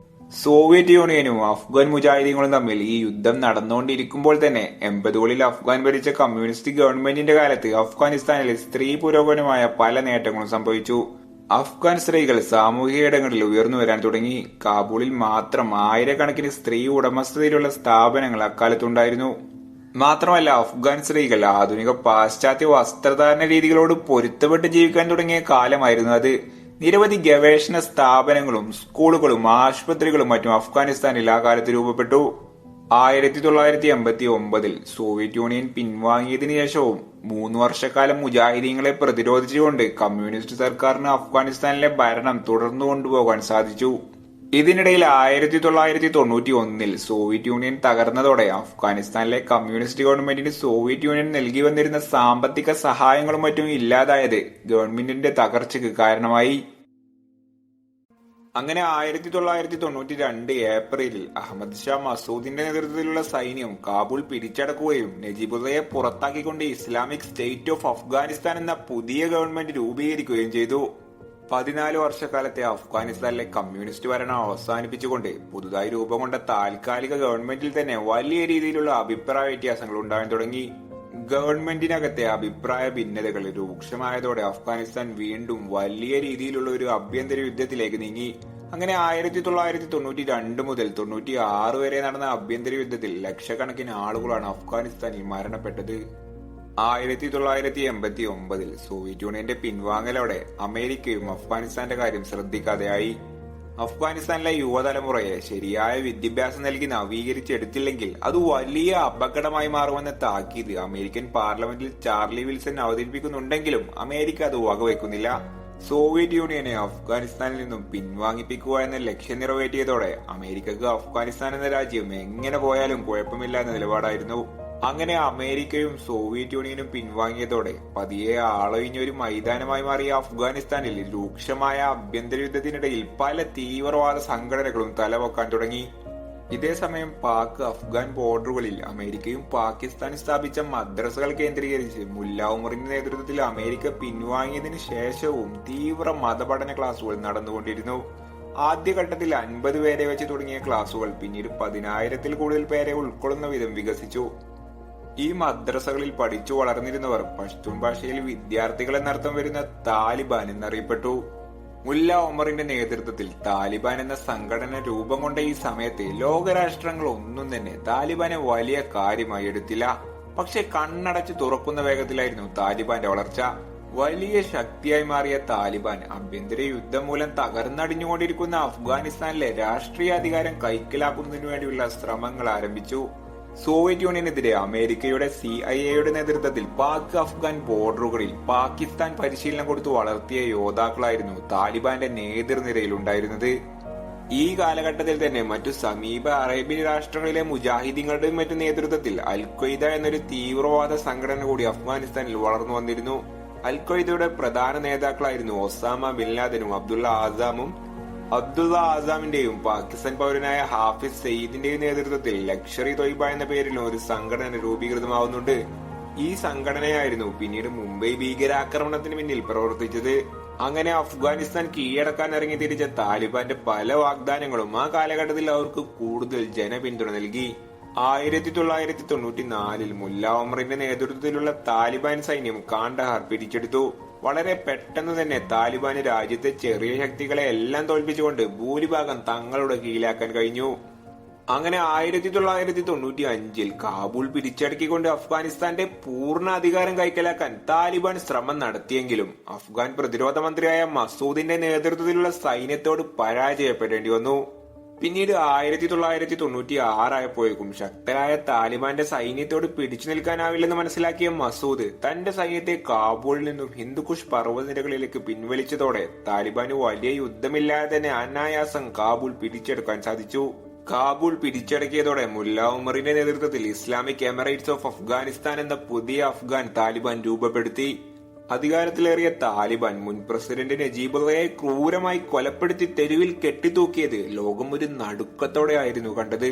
സോവിയറ്റ് യൂണിയനും അഫ്ഗാൻ മുജാഹിദീങ്ങളും തമ്മിൽ ഈ യുദ്ധം നടന്നുകൊണ്ടിരിക്കുമ്പോൾ തന്നെ 80കളിൽ അഫ്ഗാൻ ഭരിച്ച കമ്മ്യൂണിസ്റ്റ് ഗവൺമെന്റിന്റെ കാലത്ത് അഫ്ഗാനിസ്ഥാനിൽ സ്ത്രീ പുരോഗമനമായ പല നേട്ടങ്ങളും സംഭവിച്ചു. അഫ്ഗാൻ സ്ത്രീകൾ സാമൂഹിക ഇടങ്ങളിൽ ഉയർന്നു വരാൻ തുടങ്ങി. കാബൂളിൽ മാത്രം ആയിരക്കണക്കിന് സ്ത്രീ ഉടമസ്ഥതയിലുള്ള സ്ഥാപനങ്ങൾ അക്കാലത്തുണ്ടായിരുന്നു. മാത്രമല്ല അഫ്ഗാൻ സ്ത്രീകൾ ആധുനിക പാശ്ചാത്യ വസ്ത്രധാരണ രീതികളോട് പൊരുത്തപ്പെട്ട് ജീവിക്കാൻ തുടങ്ങിയ കാലമായിരുന്നു അത്. നിരവധി ഗവേഷണ സ്ഥാപനങ്ങളും സ്കൂളുകളും ആശുപത്രികളും മറ്റും അഫ്ഗാനിസ്ഥാനിൽ ആ കാലത്ത് രൂപപ്പെട്ടു. 1989 സോവിയറ്റ് യൂണിയൻ പിൻവാങ്ങിയതിനു ശേഷവും 3 വർഷക്കാലം മുജാഹിദീങ്ങളെ പ്രതിരോധിച്ചുകൊണ്ട് കമ്മ്യൂണിസ്റ്റ് സർക്കാരിന് അഫ്ഗാനിസ്ഥാനിലെ ഭരണം തുടർന്നു കൊണ്ടുപോകാൻ സാധിച്ചു. ഇതിനിടയിൽ 1991 സോവിയറ്റ് യൂണിയൻ തകർന്നതോടെ അഫ്ഗാനിസ്ഥാനിലെ കമ്മ്യൂണിസ്റ്റ് ഗവൺമെന്റിന് സോവിയറ്റ് യൂണിയൻ നൽകി വന്നിരുന്ന സാമ്പത്തിക സഹായങ്ങളും മറ്റും ഇല്ലാതായത് ഗവൺമെന്റിന്റെ തകർച്ചയ്ക്ക് കാരണമായി. അങ്ങനെ 1992 ഏപ്രിലിൽ അഹമ്മദ് ഷാ മസൂദിന്റെ നേതൃത്വത്തിലുള്ള സൈന്യം കാബൂൾ പിടിച്ചടക്കുകയും നജീബുള്ളയെ പുറത്താക്കിക്കൊണ്ട് ഇസ്ലാമിക് സ്റ്റേറ്റ് ഓഫ് അഫ്ഗാനിസ്ഥാൻ എന്ന പുതിയ ഗവൺമെന്റ് രൂപീകരിക്കുകയും ചെയ്തു. 14 വർഷക്കാലത്തെ അഫ്ഗാനിസ്ഥാനിലെ കമ്മ്യൂണിസ്റ്റ് ഭരണം അവസാനിപ്പിച്ചുകൊണ്ട് പുതുതായി രൂപം കൊണ്ട താൽക്കാലിക ഗവൺമെന്റിൽ തന്നെ വലിയ രീതിയിലുള്ള അഭിപ്രായ വ്യത്യാസങ്ങൾ ഉണ്ടാകാൻ തുടങ്ങി. ഗവൺമെന്റിനകത്തെ അഭിപ്രായ ഭിന്നതകൾ രൂക്ഷമായതോടെ അഫ്ഗാനിസ്ഥാൻ വീണ്ടും വലിയ രീതിയിലുള്ള ഒരു ആഭ്യന്തര യുദ്ധത്തിലേക്ക് നീങ്ങി. അങ്ങനെ 1992 മുതൽ 96 വരെ നടന്ന ആഭ്യന്തര യുദ്ധത്തിൽ ലക്ഷക്കണക്കിന് ആളുകളാണ് അഫ്ഗാനിസ്ഥാനിൽ മരണപ്പെട്ടത്. 1989 സോവിയറ്റ് യൂണിയന്റെ പിൻവാങ്ങലോടെ അമേരിക്കയും അഫ്ഗാനിസ്ഥാന്റെ കാര്യം ശ്രദ്ധിക്കാതെയായി. അഫ്ഗാനിസ്ഥാനിലെ യുവതലമുറയെ ശരിയായ വിദ്യാഭ്യാസം നൽകി നവീകരിച്ചെടുത്തില്ലെങ്കിൽ അത് വലിയ അപകടമായി മാറുമെന്ന താക്കീത് അമേരിക്കൻ പാർലമെന്റിൽ ചാർലി വിൽസൺ അവതരിപ്പിക്കുന്നുണ്ടെങ്കിലും അമേരിക്ക അത് വകവെക്കുന്നില്ല. സോവിയറ്റ് യൂണിയനെ അഫ്ഗാനിസ്ഥാനിൽ നിന്നും പിൻവാങ്ങിപ്പിക്കുക എന്ന ലക്ഷ്യം നിറവേറ്റിയതോടെ അമേരിക്കക്ക് അഫ്ഗാനിസ്ഥാൻ എന്ന രാജ്യം എങ്ങനെ പോയാലും കുഴപ്പമില്ല എന്ന നിലപാടായിരുന്നു. അങ്ങനെ അമേരിക്കയും സോവിയറ്റ് യൂണിയനും പിൻവാങ്ങിയതോടെ പതിയെ ആളൊഴിഞ്ഞൊരു മൈതാനമായി മാറിയ അഫ്ഗാനിസ്ഥാനിൽ രൂക്ഷമായ ആഭ്യന്തര യുദ്ധത്തിനിടയിൽ പല തീവ്രവാദ സംഘടനകളും തലവെക്കാൻ തുടങ്ങി. ഇതേസമയം പാക് അഫ്ഗാൻ ബോർഡറുകളിൽ അമേരിക്കയും പാകിസ്ഥാനും സ്ഥാപിച്ച മദ്രസകൾ കേന്ദ്രീകരിച്ച് മുല്ല ഉമറിന്റെ നേതൃത്വത്തിൽ അമേരിക്ക പിൻവാങ്ങിയതിനു ശേഷവും തീവ്ര മതപഠന ക്ലാസുകൾ നടന്നുകൊണ്ടിരുന്നു. ആദ്യഘട്ടത്തിൽ 50 പേരെ വെച്ച് തുടങ്ങിയ ക്ലാസുകൾ പിന്നീട് 10,000-ൽ കൂടുതൽ പേരെ ഉൾക്കൊള്ളുന്ന വിധം വികസിച്ചു. ഈ മദ്രസകളിൽ പഠിച്ചു വളർന്നിരുന്നവർ പഷ്തൂൺ ഭാഷയിൽ വിദ്യാർത്ഥികൾ എന്നർത്ഥം വരുന്ന താലിബാൻ എന്നറിയപ്പെട്ടു. മുല്ല ഒമറിന്റെ നേതൃത്വത്തിൽ താലിബാൻ എന്ന സംഘടന രൂപം കൊണ്ട ഈ സമയത്ത് ലോകരാഷ്ട്രങ്ങൾ ഒന്നും തന്നെ താലിബാനെ വലിയ കാര്യമായി എടുത്തില്ല. പക്ഷെ കണ്ണടച്ച് തുറക്കുന്ന വേഗത്തിലായിരുന്നു താലിബാന്റെ വളർച്ച. വലിയ ശക്തിയായി മാറിയ താലിബാൻ ആഭ്യന്തര യുദ്ധം മൂലം തകർന്നടിഞ്ഞുകൊണ്ടിരിക്കുന്ന അഫ്ഗാനിസ്ഥാനിലെ രാഷ്ട്രീയ അധികാരം കൈക്കലാക്കുന്നതിനു വേണ്ടിയുള്ള ശ്രമങ്ങൾ ആരംഭിച്ചു. സോവിയറ്റ് യൂണിയനെതിരെ അമേരിക്കയുടെ CIA നേതൃത്വത്തിൽ പാക് അഫ്ഗാൻ ബോർഡറുകളിൽ പാകിസ്ഥാൻ പരിശീലനം കൊടുത്തു വളർത്തിയ യോദ്ധാക്കളായിരുന്നു താലിബാന്റെ നേതൃനിരയിൽ ഉണ്ടായിരുന്നത്. ഈ കാലഘട്ടത്തിൽ തന്നെ മറ്റു സമീപ അറേബ്യൻ രാഷ്ട്രങ്ങളിലെ മുജാഹിദീങ്ങളുടെയും മറ്റു നേതൃത്വത്തിൽ അൽ ഖ്വയ്ദ എന്നൊരു തീവ്രവാദ സംഘടന കൂടി അഫ്ഗാനിസ്ഥാനിൽ വളർന്നു വന്നിരുന്നു. അൽ ഖ്വയ്ദയുടെ പ്രധാന നേതാക്കളായിരുന്നു ഒസാമ ബിൻ ലാദനും അബ്ദുള്ള ആസാമിന്റെയും പാകിസ്ഥാൻ പൗരനായ ഹാഫിസ് സയ്യിദിന്റെയും നേതൃത്വത്തിൽ ലഷ്കർ-ഇ തൊയ്ബ എന്ന പേരിൽ ഒരു സംഘടന രൂപീകൃതമാവുന്നുണ്ട്. ഈ സംഘടനയായിരുന്നു പിന്നീട് മുംബൈ ഭീകരാക്രമണത്തിന് പിന്നിൽ പ്രവർത്തിച്ചത്. അങ്ങനെ അഫ്ഗാനിസ്ഥാൻ കീഴടക്കാൻ ഇറങ്ങി തിരിച്ച താലിബാന്റെ പല വാഗ്ദാനങ്ങളും ആ കാലഘട്ടത്തിൽ അവർക്ക് കൂടുതൽ ജനപിന്തുണ നൽകി. 1994 മുല്ല ഒമറിന്റെ നേതൃത്വത്തിലുള്ള താലിബാൻ സൈന്യം കാണ്ഡഹാർ പിടിച്ചെടുത്തു. വളരെ പെട്ടെന്ന് തന്നെ താലിബാന് രാജ്യത്തെ ചെറിയ ശക്തികളെ എല്ലാം തോൽപ്പിച്ചുകൊണ്ട് ഭൂരിഭാഗം തങ്ങളുടെ കീഴിലാക്കാൻ കഴിഞ്ഞു. അങ്ങനെ 1995 കാബൂൾ പിടിച്ചടക്കിക്കൊണ്ട് അഫ്ഗാനിസ്ഥാന്റെ പൂർണ്ണ അധികാരം കൈക്കലാക്കാൻ താലിബാൻ ശ്രമം നടത്തിയെങ്കിലും അഫ്ഗാൻ പ്രതിരോധ മന്ത്രിയായ മസൂദിന്റെ നേതൃത്വത്തിലുള്ള സൈന്യത്തോട് പരാജയപ്പെടേണ്ടി വന്നു. പിന്നീട് 1996 ആയപ്പോഴേക്കും ശക്തരായ താലിബാന്റെ സൈന്യത്തോട് പിടിച്ചു നിൽക്കാനാവില്ലെന്ന് മനസ്സിലാക്കിയ മസൂദ് തന്റെ സൈന്യത്തെ കാബൂളിൽ നിന്നും ഹിന്ദുക്കുഷ് പർവ്വതനിരകളിലേക്ക് പിൻവലിച്ചതോടെ താലിബാന് വലിയ യുദ്ധമില്ലാതെ തന്നെ അനായാസം കാബൂൾ പിടിച്ചെടുക്കാൻ സാധിച്ചു. കാബൂൾ പിടിച്ചടക്കിയതോടെ മുല്ല ഉമറിന്റെ നേതൃത്വത്തിൽ ഇസ്ലാമിക് എമിറേറ്റ്സ് ഓഫ് അഫ്ഗാനിസ്ഥാൻ എന്ന പുതിയ അഫ്ഗാൻ താലിബാൻ രൂപപ്പെടുത്തി. അധികാരത്തിലേറിയ താലിബാൻ മുൻ പ്രസിഡന്റ് നജീബുള്ളയെ ക്രൂരമായി കൊലപ്പെടുത്തി തെരുവിൽ കെട്ടിത്തൂക്കിയത് ലോകം ഒരു നടുക്കത്തോടെ ആയിരുന്നു കണ്ടത്.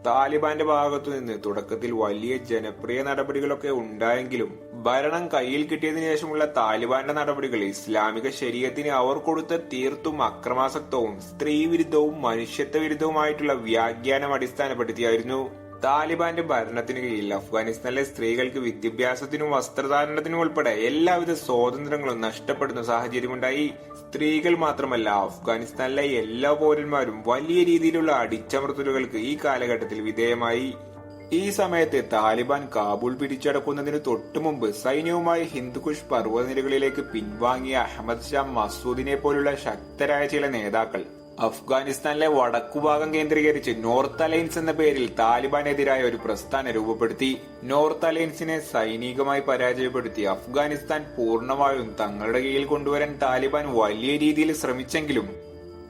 താലിബാന്റെ ഭാഗത്തു നിന്ന് തുടക്കത്തിൽ വലിയ ജനപ്രിയ നടപടികളൊക്കെ ഉണ്ടായെങ്കിലും ഭരണം കയ്യിൽ കിട്ടിയതിനു ശേഷമുള്ള താലിബാന്റെ നടപടികൾ ഇസ്ലാമിക ശരീഅത്തിന് അവർ കൊടുത്ത തീർത്തും അക്രമാസക്തവും സ്ത്രീവിരുദ്ധവും മനുഷ്യത്വ വിരുദ്ധവുമായിട്ടുള്ള വ്യാഖ്യാനം അടിസ്ഥാനപ്പെടുത്തിയായിരുന്നു. താലിബാന്റെ ഭരണത്തിന് കീഴിൽ അഫ്ഗാനിസ്ഥാനിലെ സ്ത്രീകൾക്ക് വിദ്യാഭ്യാസത്തിനും വസ്ത്രധാരണത്തിനും ഉൾപ്പെടെ എല്ലാവിധ സ്വാതന്ത്ര്യങ്ങളും നഷ്ടപ്പെടുന്ന സാഹചര്യമുണ്ടായി. സ്ത്രീകൾ മാത്രമല്ല, അഫ്ഗാനിസ്ഥാനിലെ എല്ലാ പൗരന്മാരും വലിയ രീതിയിലുള്ള അടിച്ചമർത്തലുകൾക്ക് ഈ കാലഘട്ടത്തിൽ വിധേയമായി. ഈ സമയത്ത് താലിബാൻ കാബൂൾ പിടിച്ചടക്കുന്നതിന് തൊട്ടുമുമ്പ് സൈന്യവുമായി ഹിന്ദുക്കുഷ് പർവ്വതനിരകളിലേക്ക് പിൻവാങ്ങിയ അഹമ്മദ് ഷാ മസൂദിനെ പോലുള്ള ശക്തരായ ചില നേതാക്കൾ അഫ്ഗാനിസ്ഥാനിലെ വടക്കുഭാഗം കേന്ദ്രീകരിച്ച് നോർത്ത് അലയൻസ് എന്ന പേരിൽ താലിബാനെതിരായ ഒരു പ്രസ്ഥാനം രൂപപ്പെടുത്തി. നോർത്ത് അലയൻസിനെ സൈനികമായി പരാജയപ്പെടുത്തി അഫ്ഗാനിസ്ഥാൻ പൂർണ്ണമായും തങ്ങളുടെ കീഴിൽ കൊണ്ടുവരാൻ താലിബാൻ വലിയ രീതിയിൽ ശ്രമിച്ചെങ്കിലും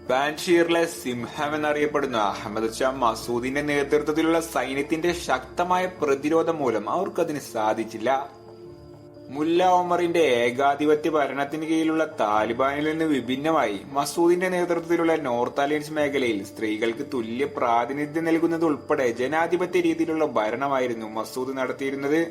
പാൻഷീറിലെ സിംഹം എന്നറിയപ്പെടുന്ന അഹമ്മദ് ഷാ മസൂദിന്റെ നേതൃത്വത്തിലുള്ള സൈന്യത്തിന്റെ ശക്തമായ പ്രതിരോധം മൂലം അവർക്കതിന് സാധിച്ചില്ല. മുല്ല ഒമറിന്റെ ഏകാധിപത്യ ഭരണത്തിന് കീഴിലുള്ള താലിബാനിൽ നിന്ന് വിഭിന്നമായി മസൂദിന്റെ നേതൃത്വത്തിലുള്ള നോർത്ത് അലയൻസ് മേഖലയിൽ സ്ത്രീകൾക്ക് തുല്യ പ്രാതിനിധ്യം നൽകുന്നത് ഉൾപ്പെടെ ജനാധിപത്യ രീതിയിലുള്ള ഭരണമായിരുന്നു മസൂദ് നടത്തിയിരുന്നത്.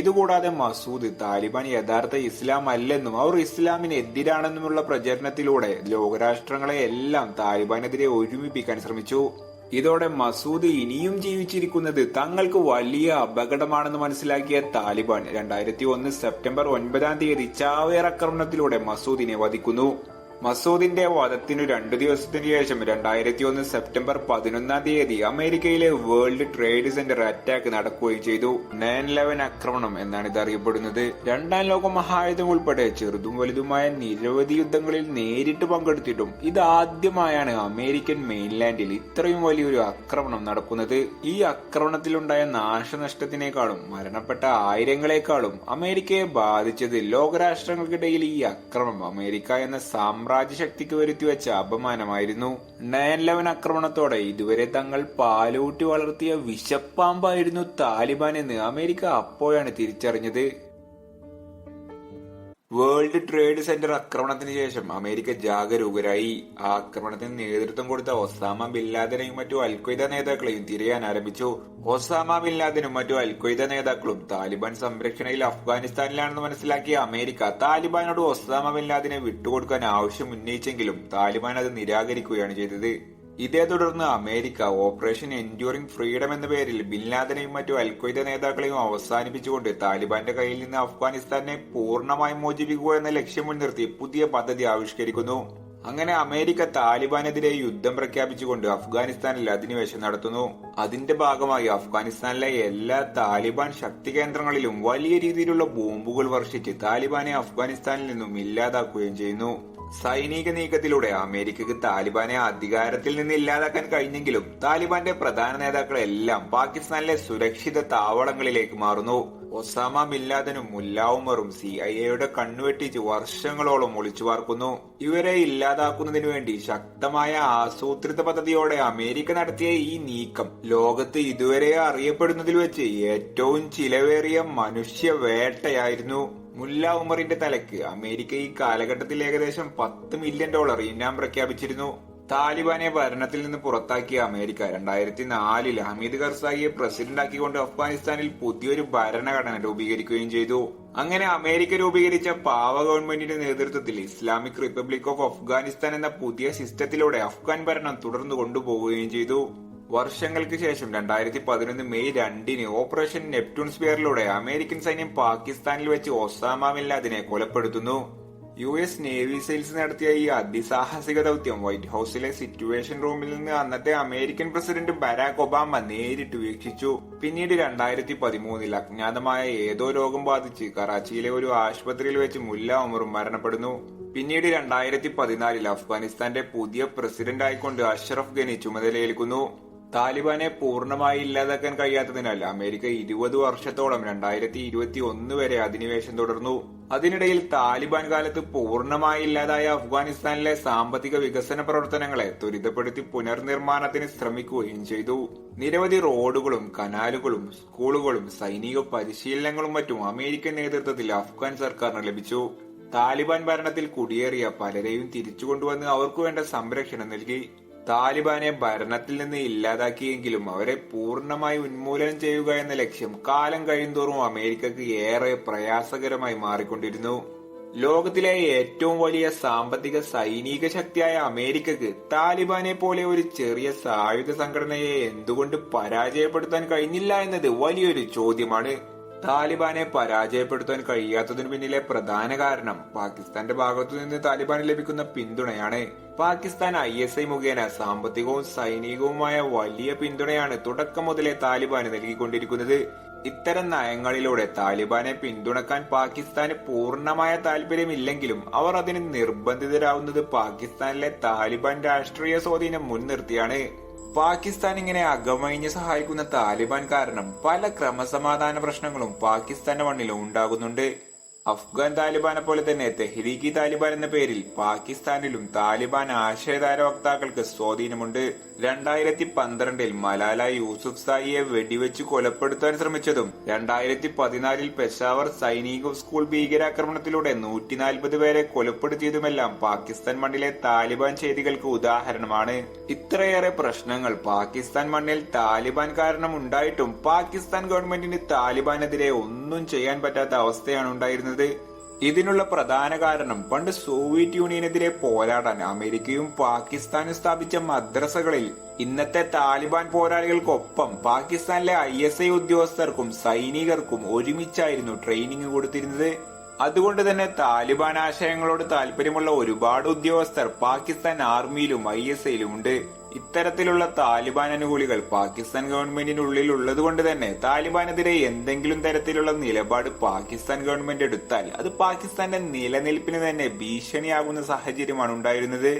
ഇതുകൂടാതെ മസൂദ് താലിബാൻ യഥാർത്ഥ ഇസ്ലാം അല്ലെന്നും അവർ ഇസ്ലാമിന് എതിരാണെന്നുമുള്ള പ്രചരണത്തിലൂടെ ലോകരാഷ്ട്രങ്ങളെ എല്ലാം താലിബാനെതിരെ ഒരുമിപ്പിക്കാൻ ശ്രമിച്ചു. ഇതോടെ മസൂദ് ഇനിയും ജീവിച്ചിരിക്കുന്നത് തങ്ങൾക്ക് വലിയ അപകടമാണെന്ന് മനസ്സിലാക്കിയ താലിബാൻ 2001 സെപ്റ്റംബർ 9 ചാവേർ ആക്രമണത്തിലൂടെ മസൂദിനെ വധിക്കുന്നു. മസൂദിന്റെ വധത്തിനു 2 ദിവസത്തിനു ശേഷം 2001 സെപ്റ്റംബർ 11 അമേരിക്കയിലെ വേൾഡ് ട്രേഡ് സെന്റർ അറ്റാക്ക് നടക്കുകയും ചെയ്തു. 9/11 ആക്രമണം എന്നാണ് ഇത് അറിയപ്പെടുന്നത്. രണ്ടാം ലോക മഹായുദ്ധം ഉൾപ്പെടെ ചെറുതും വലുതുമായ നിരവധി യുദ്ധങ്ങളിൽ നേരിട്ട് പങ്കെടുത്തിട്ടും ഇതാദ്യമായാണ് അമേരിക്കൻ മെയിൻലാൻഡിൽ ഇത്രയും വലിയൊരു ആക്രമണം നടക്കുന്നത്. ഈ ആക്രമണത്തിലുണ്ടായ നാശനഷ്ടത്തിനേക്കാളും മരണപ്പെട്ട ആയിരങ്ങളെക്കാളും അമേരിക്കയെ ബാധിച്ചത് ലോകരാഷ്ട്രങ്ങൾക്കിടയിൽ ഈ ആക്രമണം അമേരിക്ക എന്ന രാജ്യശക്തിക്ക് വരുത്തിവെച്ച അപമാനമായിരുന്നു. 9/11 ആക്രമണത്തോടെ ഇതുവരെ തങ്ങൾ പാലൂട്ടി വളർത്തിയ വിഷപ്പാമ്പായിരുന്നു താലിബാൻ എന്ന് അമേരിക്ക അപ്പോഴാണ് തിരിച്ചറിഞ്ഞത്. വേൾഡ് ട്രേഡ് സെന്റർ ആക്രമണത്തിന് ശേഷം അമേരിക്ക ജാഗരൂകരായി. ആ ആക്രമണത്തിന് നേതൃത്വം കൊടുത്ത ഒസാമ ബിൻ ലാദനെയും മറ്റു അൽ ഖ്വയ്ദ നേതാക്കളെയും തിരയാൻ ആരംഭിച്ചു. ഒസാമ ബിൻ ലാദനും മറ്റു അൽ ഖ്വയ്ദ നേതാക്കളും താലിബാൻ സംരക്ഷണയിൽ അഫ്ഗാനിസ്ഥാനിലാണെന്ന് മനസ്സിലാക്കിയ അമേരിക്ക താലിബാനോട് ഒസാമ ബിൻ ലാദനെ വിട്ടുകൊടുക്കാൻ ആവശ്യം ഉന്നയിച്ചെങ്കിലും താലിബാൻ അത് നിരാകരിക്കുകയാണ് ചെയ്തത്. ഇതേ തുടർന്ന് അമേരിക്ക ഓപ്പറേഷൻ എൻഡ്യൂറിംഗ് ഫ്രീഡം എന്ന പേരിൽ ബിൻ ലാദനെയും മറ്റു അൽഖ്വയ്ദ നേതാക്കളെയും അവസാനിപ്പിച്ചുകൊണ്ട് താലിബാന്റെ കയ്യിൽ നിന്ന് അഫ്ഗാനിസ്ഥാനെ പൂർണ്ണമായും മോചിപ്പിക്കുക എന്ന ലക്ഷ്യം മുൻനിർത്തി പുതിയ പദ്ധതി ആവിഷ്കരിക്കുന്നു. അങ്ങനെ അമേരിക്ക താലിബാനെതിരെ യുദ്ധം പ്രഖ്യാപിച്ചുകൊണ്ട് അഫ്ഗാനിസ്ഥാനിൽ അധിനിവേശം നടത്തുന്നു. അതിന്റെ ഭാഗമായി അഫ്ഗാനിസ്ഥാനിലെ എല്ലാ താലിബാൻ ശക്തി കേന്ദ്രങ്ങളിലും വലിയ രീതിയിലുള്ള ബോംബുകൾ വർഷിച്ച് താലിബാനെ അഫ്ഗാനിസ്ഥാനിൽ നിന്നും ഇല്ലാതാക്കുകയും ചെയ്യുന്നു. സൈനിക നീക്കത്തിലൂടെ അമേരിക്കക്ക് താലിബാനെ അധികാരത്തിൽ നിന്ന് ഇല്ലാതാക്കാൻ കഴിഞ്ഞെങ്കിലും താലിബാന്റെ പ്രധാന നേതാക്കളെല്ലാം പാകിസ്ഥാനിലെ സുരക്ഷിത താവളങ്ങളിലേക്ക് മാറുന്നു. ഒസാമ ബിൻ ലാദനും മുല്ലാ ഉമറും CIA കണ്ണുവെട്ടിച്ച് വർഷങ്ങളോളം ഒളിച്ചു പാർക്കുന്നു. ഇവരെ ഇല്ലാതാക്കുന്നതിനു വേണ്ടി ശക്തമായ ആസൂത്രിത പദ്ധതിയോടെ അമേരിക്ക നടത്തിയ ഈ നീക്കം ലോകത്ത് ഇതുവരെ അറിയപ്പെടുന്നതിൽ വെച്ച് ഏറ്റവും ചിലവേറിയ മനുഷ്യ വേട്ടയായിരുന്നു. മുല്ല ഉമറിന്റെ തലയ്ക്ക് അമേരിക്ക ഈ കാലഘട്ടത്തിൽ ഏകദേശം $10 മില്യൺ ഇനാം പ്രഖ്യാപിച്ചിരുന്നു. താലിബാനെ ഭരണത്തിൽ നിന്ന് പുറത്താക്കിയ അമേരിക്ക 2004 ഹമീദ് കർസായിയെ പ്രസിഡന്റാക്കിക്കൊണ്ട് അഫ്ഗാനിസ്ഥാനിൽ പുതിയൊരു ഭരണഘടന രൂപീകരിക്കുകയും ചെയ്തു. അങ്ങനെ അമേരിക്ക രൂപീകരിച്ച പാവ ഗവൺമെന്റിന്റെ നേതൃത്വത്തിൽ ഇസ്ലാമിക് റിപ്പബ്ലിക് ഓഫ് അഫ്ഗാനിസ്ഥാൻ എന്ന പുതിയ സിസ്റ്റത്തിലൂടെ അഫ്ഗാൻ ഭരണം തുടർന്നു കൊണ്ടുപോവുകയും ചെയ്തു. വർഷങ്ങൾക്ക് ശേഷം 2011 മെയ് 2 ഓപ്പറേഷൻ നെപ്റ്റ്യൂൺ സ്പിയറിലൂടെ അമേരിക്കൻ സൈന്യം പാകിസ്ഥാനിൽ വെച്ച് ഒസാമ ബിൻ ലാദനെ കൊലപ്പെടുത്തുന്നു. US നേവി സെയിൽസ് നടത്തിയ ഈ അതിസാഹസിക ദൗത്യം വൈറ്റ് ഹൌസിലെ സിറ്റുവേഷൻ റൂമിൽ നിന്ന് അന്നത്തെ അമേരിക്കൻ പ്രസിഡന്റ് ബരാക് ഒബാമ നേരിട്ട് വീക്ഷിച്ചു. പിന്നീട് 2013 അജ്ഞാതമായ ഏതോ രോഗം ബാധിച്ച് കറാച്ചിയിലെ ഒരു ആശുപത്രിയിൽ വെച്ച് മുല്ല ഉമറും മരണപ്പെടുന്നു. പിന്നീട് 2014 അഫ്ഗാനിസ്ഥാന്റെ പുതിയ പ്രസിഡന്റ് ആയിക്കൊണ്ട് അഷ്റഫ് ഗനി ചുമതലയേൽക്കുന്നു. താലിബാനെ പൂർണ്ണമായി ഇല്ലാതാക്കാൻ കഴിയാത്തതിനാൽ അമേരിക്ക 20 വർഷത്തോളം 2021 വരെ അധിനിവേശം തുടർന്നു. അതിനിടയിൽ താലിബാൻ കാലത്ത് പൂർണ്ണമായി ഇല്ലാതായ അഫ്ഗാനിസ്ഥാനിലെ സാമ്പത്തിക വികസന പ്രവർത്തനങ്ങളെ ത്വരിതപ്പെടുത്തി പുനർനിർമ്മാണത്തിന് ശ്രമിക്കുകയും ചെയ്തു. നിരവധി റോഡുകളും കനാലുകളും സ്കൂളുകളും സൈനിക പരിശീലനങ്ങളും മറ്റും അമേരിക്കൻ നേതൃത്വത്തിൽ അഫ്ഗാൻ സർക്കാരിന് ലഭിച്ചു. താലിബാൻ ഭരണത്തിൽ കുടിയേറിയ പലരെയും തിരിച്ചുകൊണ്ടുവന്ന് അവർക്ക് വേണ്ട സംരക്ഷണം നൽകി. താലിബാനെ ഭരണത്തിൽ നിന്ന് ഇല്ലാതാക്കിയെങ്കിലും അവരെ പൂർണ്ണമായി ഉന്മൂലനം ചെയ്യുക എന്ന ലക്ഷ്യം കാലം കഴിയുന്തോറും അമേരിക്കക്ക് ഏറെ പ്രയാസകരമായി മാറിക്കൊണ്ടിരുന്നു. ലോകത്തിലെ ഏറ്റവും വലിയ സാമ്പത്തിക സൈനിക ശക്തിയായ അമേരിക്കക്ക് താലിബാനെ പോലെ ഒരു ചെറിയ സായുധ സംഘടനയെ എന്തുകൊണ്ട് പരാജയപ്പെടുത്താൻ കഴിഞ്ഞില്ല എന്നത് വലിയൊരു ചോദ്യമാണ്. താലിബാനെ പരാജയപ്പെടുത്താൻ കഴിയാത്തതിനു പിന്നിലെ പ്രധാന കാരണം പാകിസ്ഥാന്റെ ഭാഗത്തു നിന്ന് താലിബാന് ലഭിക്കുന്ന പിന്തുണയാണ്. പാകിസ്ഥാൻ ISI മുഖേന സാമ്പത്തികവും സൈനികവുമായ വലിയ പിന്തുണയാണ് തുടക്കം മുതലേ താലിബാന് നൽകിക്കൊണ്ടിരിക്കുന്നത്. ഇത്തരം നയങ്ങളിലൂടെ താലിബാനെ പിന്തുണക്കാൻ പാകിസ്ഥാന് പൂർണ്ണമായ താല്പര്യമില്ലെങ്കിലും അവർ അതിന് നിർബന്ധിതരാവുന്നത് പാകിസ്ഥാനിലെ താലിബാൻ രാഷ്ട്രീയ സ്വാധീനം മുൻനിർത്തിയാണ്. പാകിസ്ഥാൻ ഇങ്ങനെ അകമഴിഞ്ഞ് സഹായിക്കുന്ന താലിബാൻ കാരണം പല ക്രമസമാധാന പ്രശ്നങ്ങളും പാകിസ്ഥാന്റെ മണ്ണിലും ഉണ്ടാകുന്നുണ്ട്. അഫ്ഗാൻ താലിബാനെ പോലെ തന്നെ തെഹ്രീക്ക് താലിബാൻ എന്ന പേരിൽ പാകിസ്ഥാനിലും താലിബാൻ ആശയധാര വക്താക്കൾക്ക് സ്വാധീനമുണ്ട്. 2012 മലാല യൂസുഫ് സായിയെ വെടിവെച്ച് കൊലപ്പെടുത്താൻ ശ്രമിച്ചതും 2014 പെഷാവർ സൈനിക സ്കൂൾ ഭീകരാക്രമണത്തിലൂടെ 140 പേരെ കൊലപ്പെടുത്തിയതുമെല്ലാം പാകിസ്ഥാൻ മണ്ണിലെ താലിബാൻ ചെയ്തികൾക്ക് ഉദാഹരണമാണ്. ഇത്രയേറെ പ്രശ്നങ്ങൾ പാകിസ്ഥാൻ മണ്ണിൽ താലിബാൻ കാരണം ഉണ്ടായിട്ടും പാകിസ്ഥാൻ ഗവൺമെന്റിന് താലിബാനെതിരെ ഒന്നും ചെയ്യാൻ പറ്റാത്ത അവസ്ഥയാണ് ഉണ്ടായിരുന്നത്. ഇതിനുള്ള പ്രധാന കാരണം പണ്ട് സോവിയറ്റ് യൂണിയനെതിരെ പോരാടാൻ അമേരിക്കയും പാകിസ്ഥാനും സ്ഥാപിച്ച മദ്രസകളിൽ ഇന്നത്തെ താലിബാൻ പോരാളികൾക്കൊപ്പം പാകിസ്ഥാനിലെ ISI ഉദ്യോഗസ്ഥർക്കും സൈനികർക്കും ഒരുമിച്ചായിരുന്നു ട്രെയിനിങ് കൊടുത്തിരുന്നത്. അതുകൊണ്ട് തന്നെ താലിബാൻ ആശയങ്ങളോട് താല്പര്യമുള്ള ഒരുപാട് ഉദ്യോഗസ്ഥർ പാകിസ്ഥാൻ ആർമിയിലും ISIയിലും ഉണ്ട്. ഇത്തരത്തിലുള്ള താലിബാൻ അനുകൂലികൾ പാകിസ്ഥാൻ ഗവൺമെന്റിനുള്ളിൽ ഉള്ളതുകൊണ്ട് തന്നെ താലിബാനെതിരെ എന്തെങ്കിലും തരത്തിലുള്ള നിലപാട് പാകിസ്ഥാൻ ഗവൺമെന്റ് എടുത്താൽ അത് പാകിസ്ഥാന്റെ നിലനിൽപ്പിന് തന്നെ ഭീഷണിയാകുന്ന സാഹചര്യമാണ് ഉണ്ടായിരുന്നത്.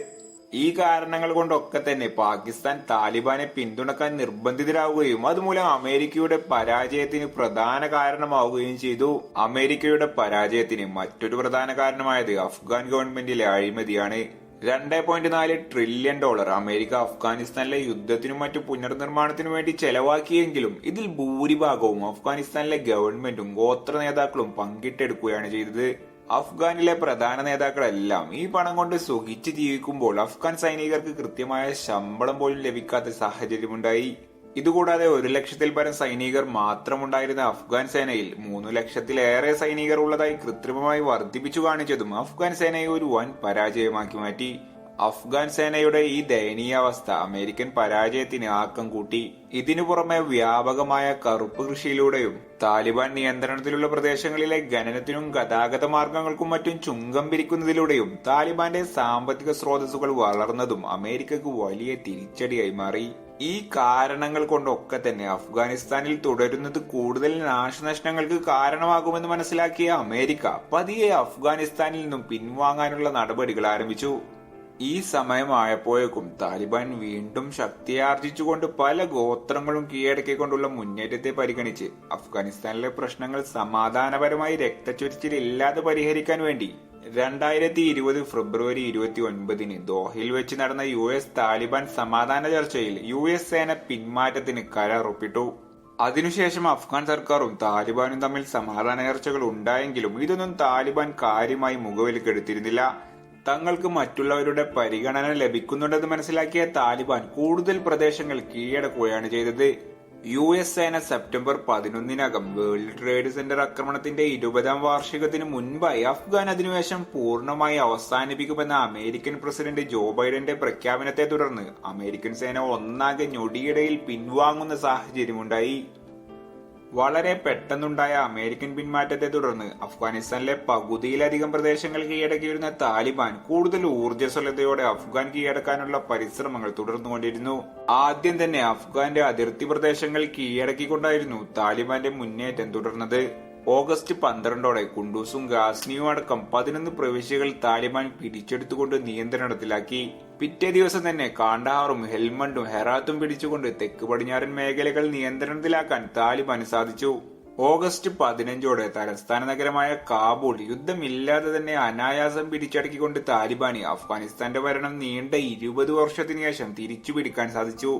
ഈ കാരണങ്ങൾ കൊണ്ടൊക്കെ തന്നെ പാകിസ്ഥാൻ താലിബാനെ പിന്തുണക്കാൻ നിർബന്ധിതരാവുകയും അതുമൂലം അമേരിക്കയുടെ പരാജയത്തിന് പ്രധാന കാരണമാവുകയും ചെയ്തു. അമേരിക്കയുടെ പരാജയത്തിന് മറ്റൊരു പ്രധാന കാരണമായത് അഫ്ഗാൻ ഗവൺമെന്റിലെ അഴിമതിയാണ്. $2.4 ട്രില്യൺ അമേരിക്ക അഫ്ഗാനിസ്ഥാനിലെ യുദ്ധത്തിനും മറ്റു പുനർനിർമ്മാണത്തിനും വേണ്ടി ചെലവാക്കിയെങ്കിലും ഇതിൽ ഭൂരിഭാഗവും അഫ്ഗാനിസ്ഥാനിലെ ഗവൺമെന്റും ഗോത്ര നേതാക്കളും പങ്കിട്ടെടുക്കുകയാണ് ചെയ്തത്. അഫ്ഗാനിലെ പ്രധാന നേതാക്കളെല്ലാം ഈ പണം കൊണ്ട് സുഖിച്ച് ജീവിക്കുമ്പോൾ അഫ്ഗാൻ സൈനികർക്ക് കൃത്യമായ ശമ്പളം പോലും ലഭിക്കാത്ത സാഹചര്യമുണ്ടായി. ഇതുകൂടാതെ 1 ലക്ഷത്തിൽ പരം സൈനികർ മാത്രമുണ്ടായിരുന്ന അഫ്ഗാൻ സേനയിൽ 3 ലക്ഷത്തിലേറെ സൈനികർ ഉള്ളതായി കൃത്രിമമായി വർദ്ധിപ്പിച്ചു കാണിച്ചതും അഫ്ഗാൻ സേനയെ ഒരു വൻ പരാജയമാക്കി മാറ്റി. അഫ്ഗാൻ സേനയുടെ ഈ ദയനീയാവസ്ഥ അമേരിക്കൻ പരാജയത്തിന് ആക്കം കൂട്ടി. ഇതിനു പുറമെ വ്യാപകമായ കറുപ്പ് കൃഷിയിലൂടെയും താലിബാൻ നിയന്ത്രണത്തിലുള്ള പ്രദേശങ്ങളിലെ ഖനനത്തിനും ഗതാഗത മാർഗങ്ങൾക്കും മറ്റും ചുങ്കം പിരിക്കുന്നതിലൂടെയും താലിബാന്റെ സാമ്പത്തിക സ്രോതസ്സുകൾ വളർന്നതും അമേരിക്കക്ക് വലിയ തിരിച്ചടിയായി മാറി. ഈ കാരണങ്ങൾ കൊണ്ടൊക്കെ തന്നെ അഫ്ഗാനിസ്ഥാനിൽ തുടരുന്നത് കൂടുതൽ നാശനഷ്ടങ്ങൾക്ക് കാരണമാകുമെന്ന് മനസ്സിലാക്കിയ അമേരിക്ക പതിയെ അഫ്ഗാനിസ്ഥാനിൽ നിന്നും പിൻവാങ്ങാനുള്ള നടപടികൾ ആരംഭിച്ചു. ഈ സമയമായപ്പോഴേക്കും താലിബാൻ വീണ്ടും ശക്തിയാർജിച്ചുകൊണ്ട് പല ഗോത്രങ്ങളും കീഴടക്കിക്കൊണ്ടുള്ള മുന്നേറ്റത്തെ പരിഗണിച്ച് അഫ്ഗാനിസ്ഥാനിലെ പ്രശ്നങ്ങൾ സമാധാനപരമായി രക്തച്ചൊരിച്ചിലില്ലാതെ പരിഹരിക്കാൻ വേണ്ടി 2020 ഫെബ്രുവരി 29 ദോഹയിൽ വെച്ച് നടന്ന US താലിബാൻ സമാധാന ചർച്ചയിൽ US സേന പിന്മാറ്റത്തിന് കരാർ ഒപ്പിട്ടു. അതിനുശേഷം അഫ്ഗാൻ സർക്കാരും താലിബാനും തമ്മിൽ സമാധാന ചർച്ചകൾ ഉണ്ടായെങ്കിലും ഇതൊന്നും താലിബാൻ കാര്യമായി മുഖവിലക്കെടുത്തിരുന്നില്ല. തങ്ങൾക്ക് മറ്റുള്ളവരുടെ പരിഗണന ലഭിക്കുന്നുണ്ടെന്ന് മനസ്സിലാക്കിയ താലിബാൻ കൂടുതൽ പ്രദേശങ്ങൾ കീഴടക്കുകയാണ് ചെയ്തത്. US സേന സെപ്റ്റംബർ 11 വേൾഡ് ട്രേഡ് സെന്റർ ആക്രമണത്തിന്റെ 20ാം വാർഷികത്തിന് മുൻപായി അഫ്ഗാൻ അധിനിവേശം പൂർണ്ണമായി അവസാനിപ്പിക്കുമെന്ന അമേരിക്കൻ പ്രസിഡന്റ് ജോ ബൈഡന്റെ പ്രഖ്യാപനത്തെ തുടർന്ന് അമേരിക്കൻ സേന ഒന്നാകെ ഞൊടിയിടയിൽ പിൻവാങ്ങുന്ന സാഹചര്യമുണ്ടായി. വളരെ പെട്ടെന്നുണ്ടായ അമേരിക്കൻ പിന്മാറ്റത്തെ തുടർന്ന് അഫ്ഗാനിസ്ഥാനിലെ പകുതിയിലധികം പ്രദേശങ്ങൾ കീഴടക്കിയിരുന്ന താലിബാൻ കൂടുതൽ ഊർജ്ജസ്വലതയോടെ അഫ്ഗാൻ കീഴടക്കാനുള്ള പരിശ്രമങ്ങൾ തുടർന്നുകൊണ്ടിരുന്നു. ആദ്യം തന്നെ അഫ്ഗാന്റെ അതിർത്തി പ്രദേശങ്ങൾ കീഴടക്കിക്കൊണ്ടായിരുന്നു താലിബാന്റെ മുന്നേറ്റം തുടർന്നത്. ഓഗസ്റ്റ് 12 കുണ്ടൂസും ഗാസ്നിയും അടക്കം 11 പ്രവിശ്യകൾ താലിബാൻ പിടിച്ചെടുത്തുകൊണ്ട് നിയന്ത്രണത്തിലാക്കി. പിറ്റേ ദിവസം തന്നെ കാണ്ഡഹാറും ഹെൽമണ്ടും ഹെറാത്തും പിടിച്ചുകൊണ്ട് തെക്ക് പടിഞ്ഞാറൻ മേഖലകൾ നിയന്ത്രണത്തിലാക്കാൻ താലിബാന് സാധിച്ചു. ഓഗസ്റ്റ് 15 തലസ്ഥാന നഗരമായ കാബൂൾ യുദ്ധമില്ലാതെ തന്നെ അനായാസം പിടിച്ചടക്കിക്കൊണ്ട് താലിബാന് അഫ്ഗാനിസ്ഥാന്റെ ഭരണം നീണ്ട 20 വർഷത്തിനു ശേഷം തിരിച്ചു പിടിക്കാൻ സാധിച്ചു.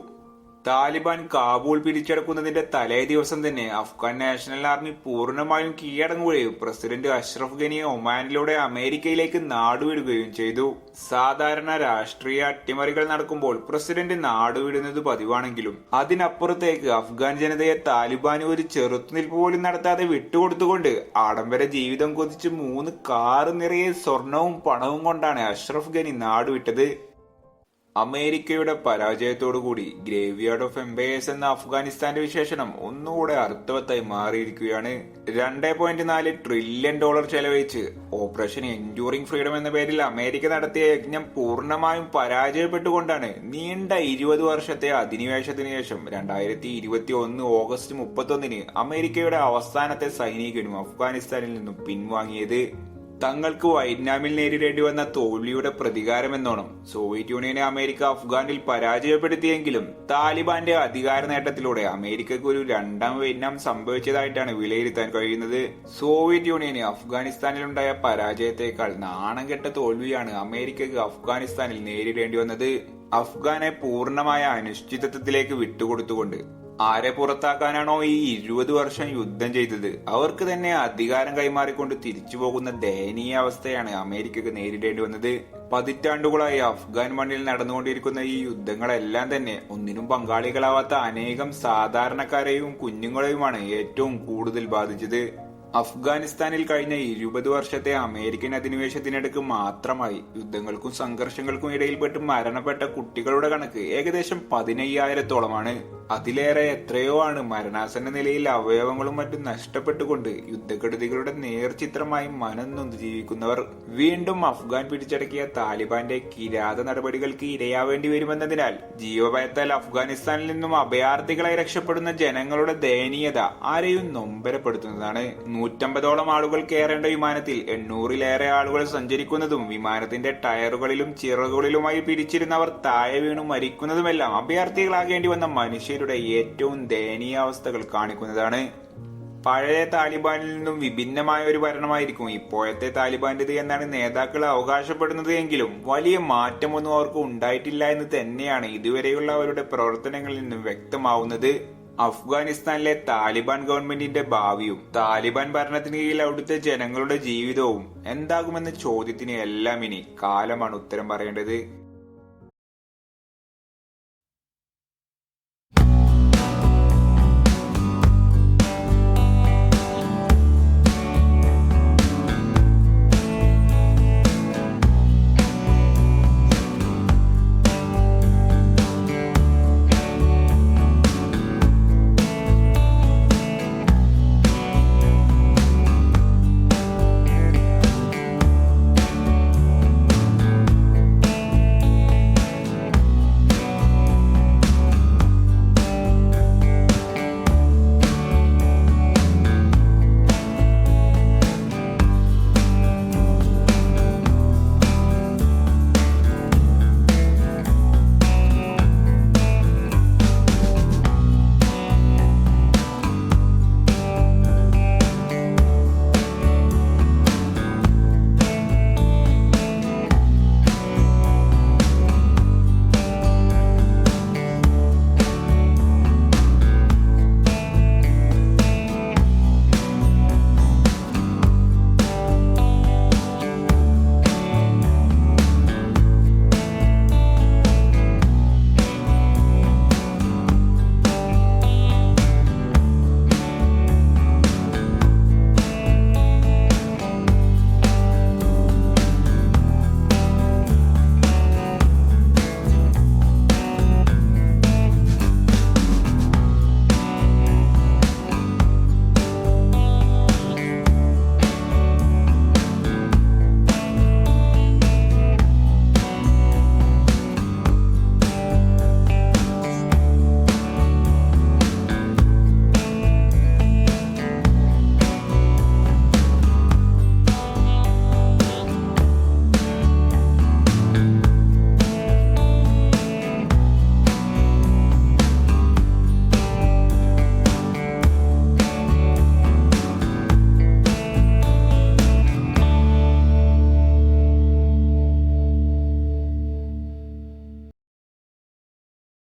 താലിബാൻ കാബൂൾ പിടിച്ചെടുക്കുന്നതിന്റെ തലേ ദിവസം തന്നെ അഫ്ഗാൻ നാഷണൽ ആർമി പൂർണ്ണമായും കീഴടങ്ങുകയും പ്രസിഡന്റ് അഷ്റഫ് ഗനിയെ ഒമാനിലൂടെ അമേരിക്കയിലേക്ക് നാടുവിടുകയും ചെയ്തു. സാധാരണ രാഷ്ട്രീയ അട്ടിമറികൾ നടക്കുമ്പോൾ പ്രസിഡന്റ് നാടുവിടുന്നത് പതിവാണെങ്കിലും അതിനപ്പുറത്തേക്ക് അഫ്ഗാൻ ജനതയെ താലിബാന് ഒരു ചെറുത്തുനിൽപ്പ് പോലും നടത്താതെ വിട്ടുകൊടുത്തുകൊണ്ട് ആഡംബര ജീവിതം കൊതിച്ച് 3 കാറ് നിറയെ സ്വർണവും പണവും കൊണ്ടാണ് അഷ്റഫ് ഗനി നാടുവിട്ടത്. അമേരിക്കയുടെ പരാജയത്തോടുകൂടി ഗ്രേവ്യാർഡ് ഓഫ് എംപയേഴ്സ് എന്ന അഫ്ഗാനിസ്ഥാന്റെ വിശേഷണം ഒന്നുകൂടെ അർത്ഥവത്തായി മാറിയിരിക്കുകയാണ്. $2.4 ട്രില്യൺ ചെലവഴിച്ച് ഓപ്പറേഷൻ എൻഡ്യൂറിംഗ് ഫ്രീഡം എന്ന പേരിൽ അമേരിക്ക നടത്തിയ യജ്ഞം പൂർണ്ണമായും പരാജയപ്പെട്ടുകൊണ്ടാണ് നീണ്ട 20 വർഷത്തെ അധിനിവേശത്തിന് ശേഷം 2021 ഓഗസ്റ്റ് 31 അമേരിക്കയുടെ അവസാനത്തെ സൈനികനും അഫ്ഗാനിസ്ഥാനിൽ നിന്നും പിൻവാങ്ങിയത്. തങ്ങൾക്ക് വയറ്റ്നാമിൽ നേരിടേണ്ടി വന്ന തോൽവിയുടെ പ്രതികാരമെന്നോണം സോവിയറ്റ് യൂണിയനെ അമേരിക്ക അഫ്ഗാനിൽ പരാജയപ്പെടുത്തിയെങ്കിലും താലിബാന്റെ അധികാര നേട്ടത്തിലൂടെ അമേരിക്കക്ക് ഒരു 2ാം വിയറ്റ്നാം സംഭവിച്ചതായിട്ടാണ് വിലയിരുത്താൻ കഴിയുന്നത്. സോവിയറ്റ് യൂണിയന് അഫ്ഗാനിസ്ഥാനിലുണ്ടായ പരാജയത്തെക്കാൾ നാണംകെട്ട തോൽവിയാണ് അമേരിക്കക്ക് അഫ്ഗാനിസ്ഥാനിൽ നേരിടേണ്ടി വന്നത്. അഫ്ഗാനെ പൂർണ്ണമായ അനിശ്ചിതത്വത്തിലേക്ക് വിട്ടുകൊടുത്തുകൊണ്ട് ആരെ പുറത്താക്കാനാണോ ഈ 20 വർഷം യുദ്ധം ചെയ്തത് അവർക്ക് തന്നെ അധികാരം കൈമാറിക്കൊണ്ട് തിരിച്ചു പോകുന്ന ദയനീയ അവസ്ഥയാണ് അമേരിക്കക്ക് നേരിടേണ്ടി വന്നത്. പതിറ്റാണ്ടുകളായി അഫ്ഗാൻ മണ്ണിൽ നടന്നുകൊണ്ടിരിക്കുന്ന ഈ യുദ്ധങ്ങളെല്ലാം തന്നെ ഒന്നിനും പങ്കാളികളാവാത്ത അനേകം സാധാരണക്കാരെയും കുഞ്ഞുങ്ങളെയുമാണ് ഏറ്റവും കൂടുതൽ ബാധിച്ചത്. അഫ്ഗാനിസ്ഥാനിൽ കഴിഞ്ഞ 20 വർഷത്തെ അമേരിക്കൻ അധിനിവേശത്തിനിടയ്ക്ക് മാത്രമായി യുദ്ധങ്ങൾക്കും സംഘർഷങ്ങൾക്കും ഇടയിൽപ്പെട്ട് മരണപ്പെട്ട കുട്ടികളുടെ കണക്ക് ഏകദേശം 15,000-ഓളമാണ്. അതിലേറെ എത്രയോ ആണ് മരണാസന്ന നിലയിൽ അവയവങ്ങളും മറ്റും നഷ്ടപ്പെട്ടുകൊണ്ട് യുദ്ധക്കെടുതികളുടെ നേർചിത്രമായി മനം നൊന്ത് ജീവിക്കുന്നവർ. വീണ്ടും അഫ്ഗാൻ പിടിച്ചടക്കിയ താലിബാന്റെ കിരാത നടപടികൾക്ക് ഇരയാവേണ്ടി വരുമെന്നതിനാൽ ജീവഭയത്താൽ അഫ്ഗാനിസ്ഥാനിൽ നിന്നും അഭയാർത്ഥികളായി രക്ഷപ്പെടുന്ന ജനങ്ങളുടെ ദയനീയത ആരെയും നൊമ്പരപ്പെടുത്തുന്നതാണ്. 150ഓളം ആളുകൾ കയറേണ്ട വിമാനത്തിൽ 800-ലേറെ ആളുകൾ സഞ്ചരിക്കുന്നതും വിമാനത്തിന്റെ ടയറുകളിലും ചിറകുകളിലുമായി പിടിച്ചിരുന്നവർ താഴെ വീണു മരിക്കുന്നതുമെല്ലാം അഭയാർത്ഥികളാകേണ്ടി വന്ന മനുഷ്യരുടെ ഏറ്റവും ദയനീയ അവസ്ഥകൾ കാണിക്കുന്നതാണ്. പഴയ താലിബാനിൽ നിന്നും വിഭിന്നമായ ഒരു ഭരണമായിരിക്കും ഇപ്പോഴത്തെ താലിബാന്റേത് എന്നാണ് നേതാക്കൾ അവകാശപ്പെടുന്നത് എങ്കിലും വലിയ മാറ്റമൊന്നും അവർക്ക് ഉണ്ടായിട്ടില്ല എന്ന് തന്നെയാണ് ഇതുവരെയുള്ള അവരുടെ പ്രവർത്തനങ്ങളിൽ നിന്നും വ്യക്തമാവുന്നത്. അഫ്ഗാനിസ്ഥാനിലെ താലിബാൻ ഗവൺമെന്റിന്റെ ഭാവിയും താലിബാൻ ഭരണത്തിന് കീഴിൽ അവിടുത്തെ ജനങ്ങളുടെ ജീവിതവും എന്താകുമെന്ന ചോദ്യത്തിന് എല്ലാം ഇനി കാലമാണ് ഉത്തരം പറയേണ്ടത്.